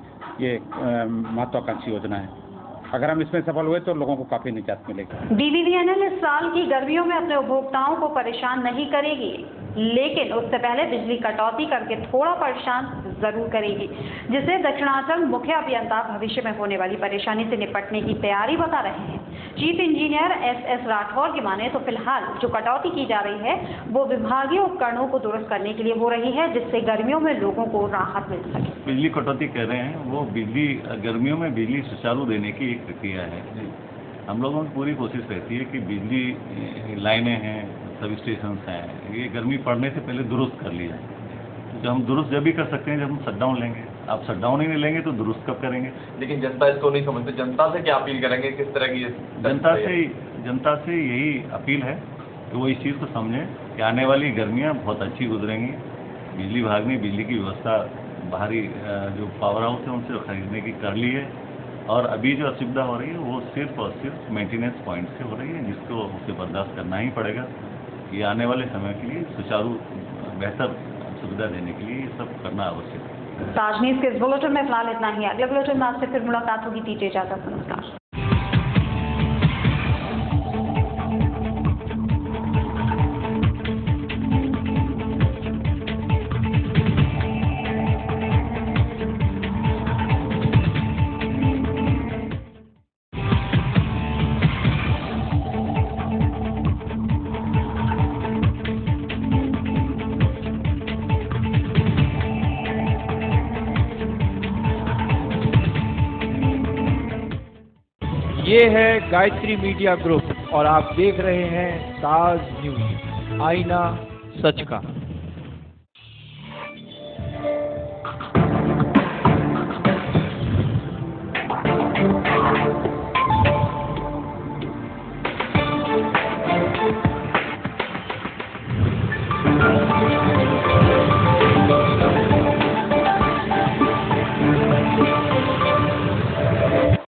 Speaker 20: ये महत्वाकांक्षी योजना है। अगर हम इसमें सफल हुए तो लोगों को काफी निजात मिलेगी।
Speaker 7: डीवीवीएनएल इस साल की गर्मियों में अपने उपभोक्ताओं को परेशान नहीं करेगी, लेकिन उससे पहले बिजली कटौती करके थोड़ा परेशान जरूर करेगी, जिसे दक्षिणांचल मुख्य अभियंता भविष्य में होने वाली परेशानी से निपटने की तैयारी बता रहे हैं। चीफ इंजीनियर एस राठौर की माने तो फिलहाल जो कटौती की जा रही है वो विभागीय उपकरणों को दुरुस्त करने के लिए हो रही है, जिससे गर्मियों में लोगों को राहत मिल सके।
Speaker 9: बिजली कटौती कह रहे हैं, वो बिजली गर्मियों में बिजली सुचारू देने की एक प्रक्रिया है। हम लोगों की पूरी कोशिश रहती है कि बिजली लाइनें हैं, सब स्टेशन हैं, ये गर्मी पड़ने से पहले दुरुस्त कर लिया जाए। तो हम दुरुस्त जब भी कर सकते हैं जब हम शटडाउन लेंगे। आप शटडाउन ही नहीं लेंगे तो दुरुस्त कब करेंगे।
Speaker 10: लेकिन जनता इसको नहीं समझती, जनता से क्या अपील करेंगे, किस तरह की
Speaker 9: जनता से यही अपील है कि वो इस चीज़ को समझें कि आने वाली गर्मियाँ बहुत अच्छी गुजरेंगी। बिजली विभाग ने बिजली की व्यवस्था बाहरी जो पावर हाउस है उनसे खरीदने की कर ली है, और अभी जो असुविधा हो रही है वो सिर्फ और सिर्फ मेंटेनेंस पॉइंट से हो रही है, जिसको उसे बर्दाश्त करना ही पड़ेगा। ये आने वाले समय के लिए सुचारू बेहतर सुविधा देने के लिए ये सब करना आवश्यक है।
Speaker 7: ताज न्यूज़ के इस बुलेटिन में फिलहाल इतना ही। अगले बुलेटिन में आपसे फिर मुलाकात होगी। दीजिए इजाजत, नमस्कार।
Speaker 19: ये है गायत्री मीडिया ग्रुप और आप देख रहे हैं ताज न्यूज़, आईना सच का।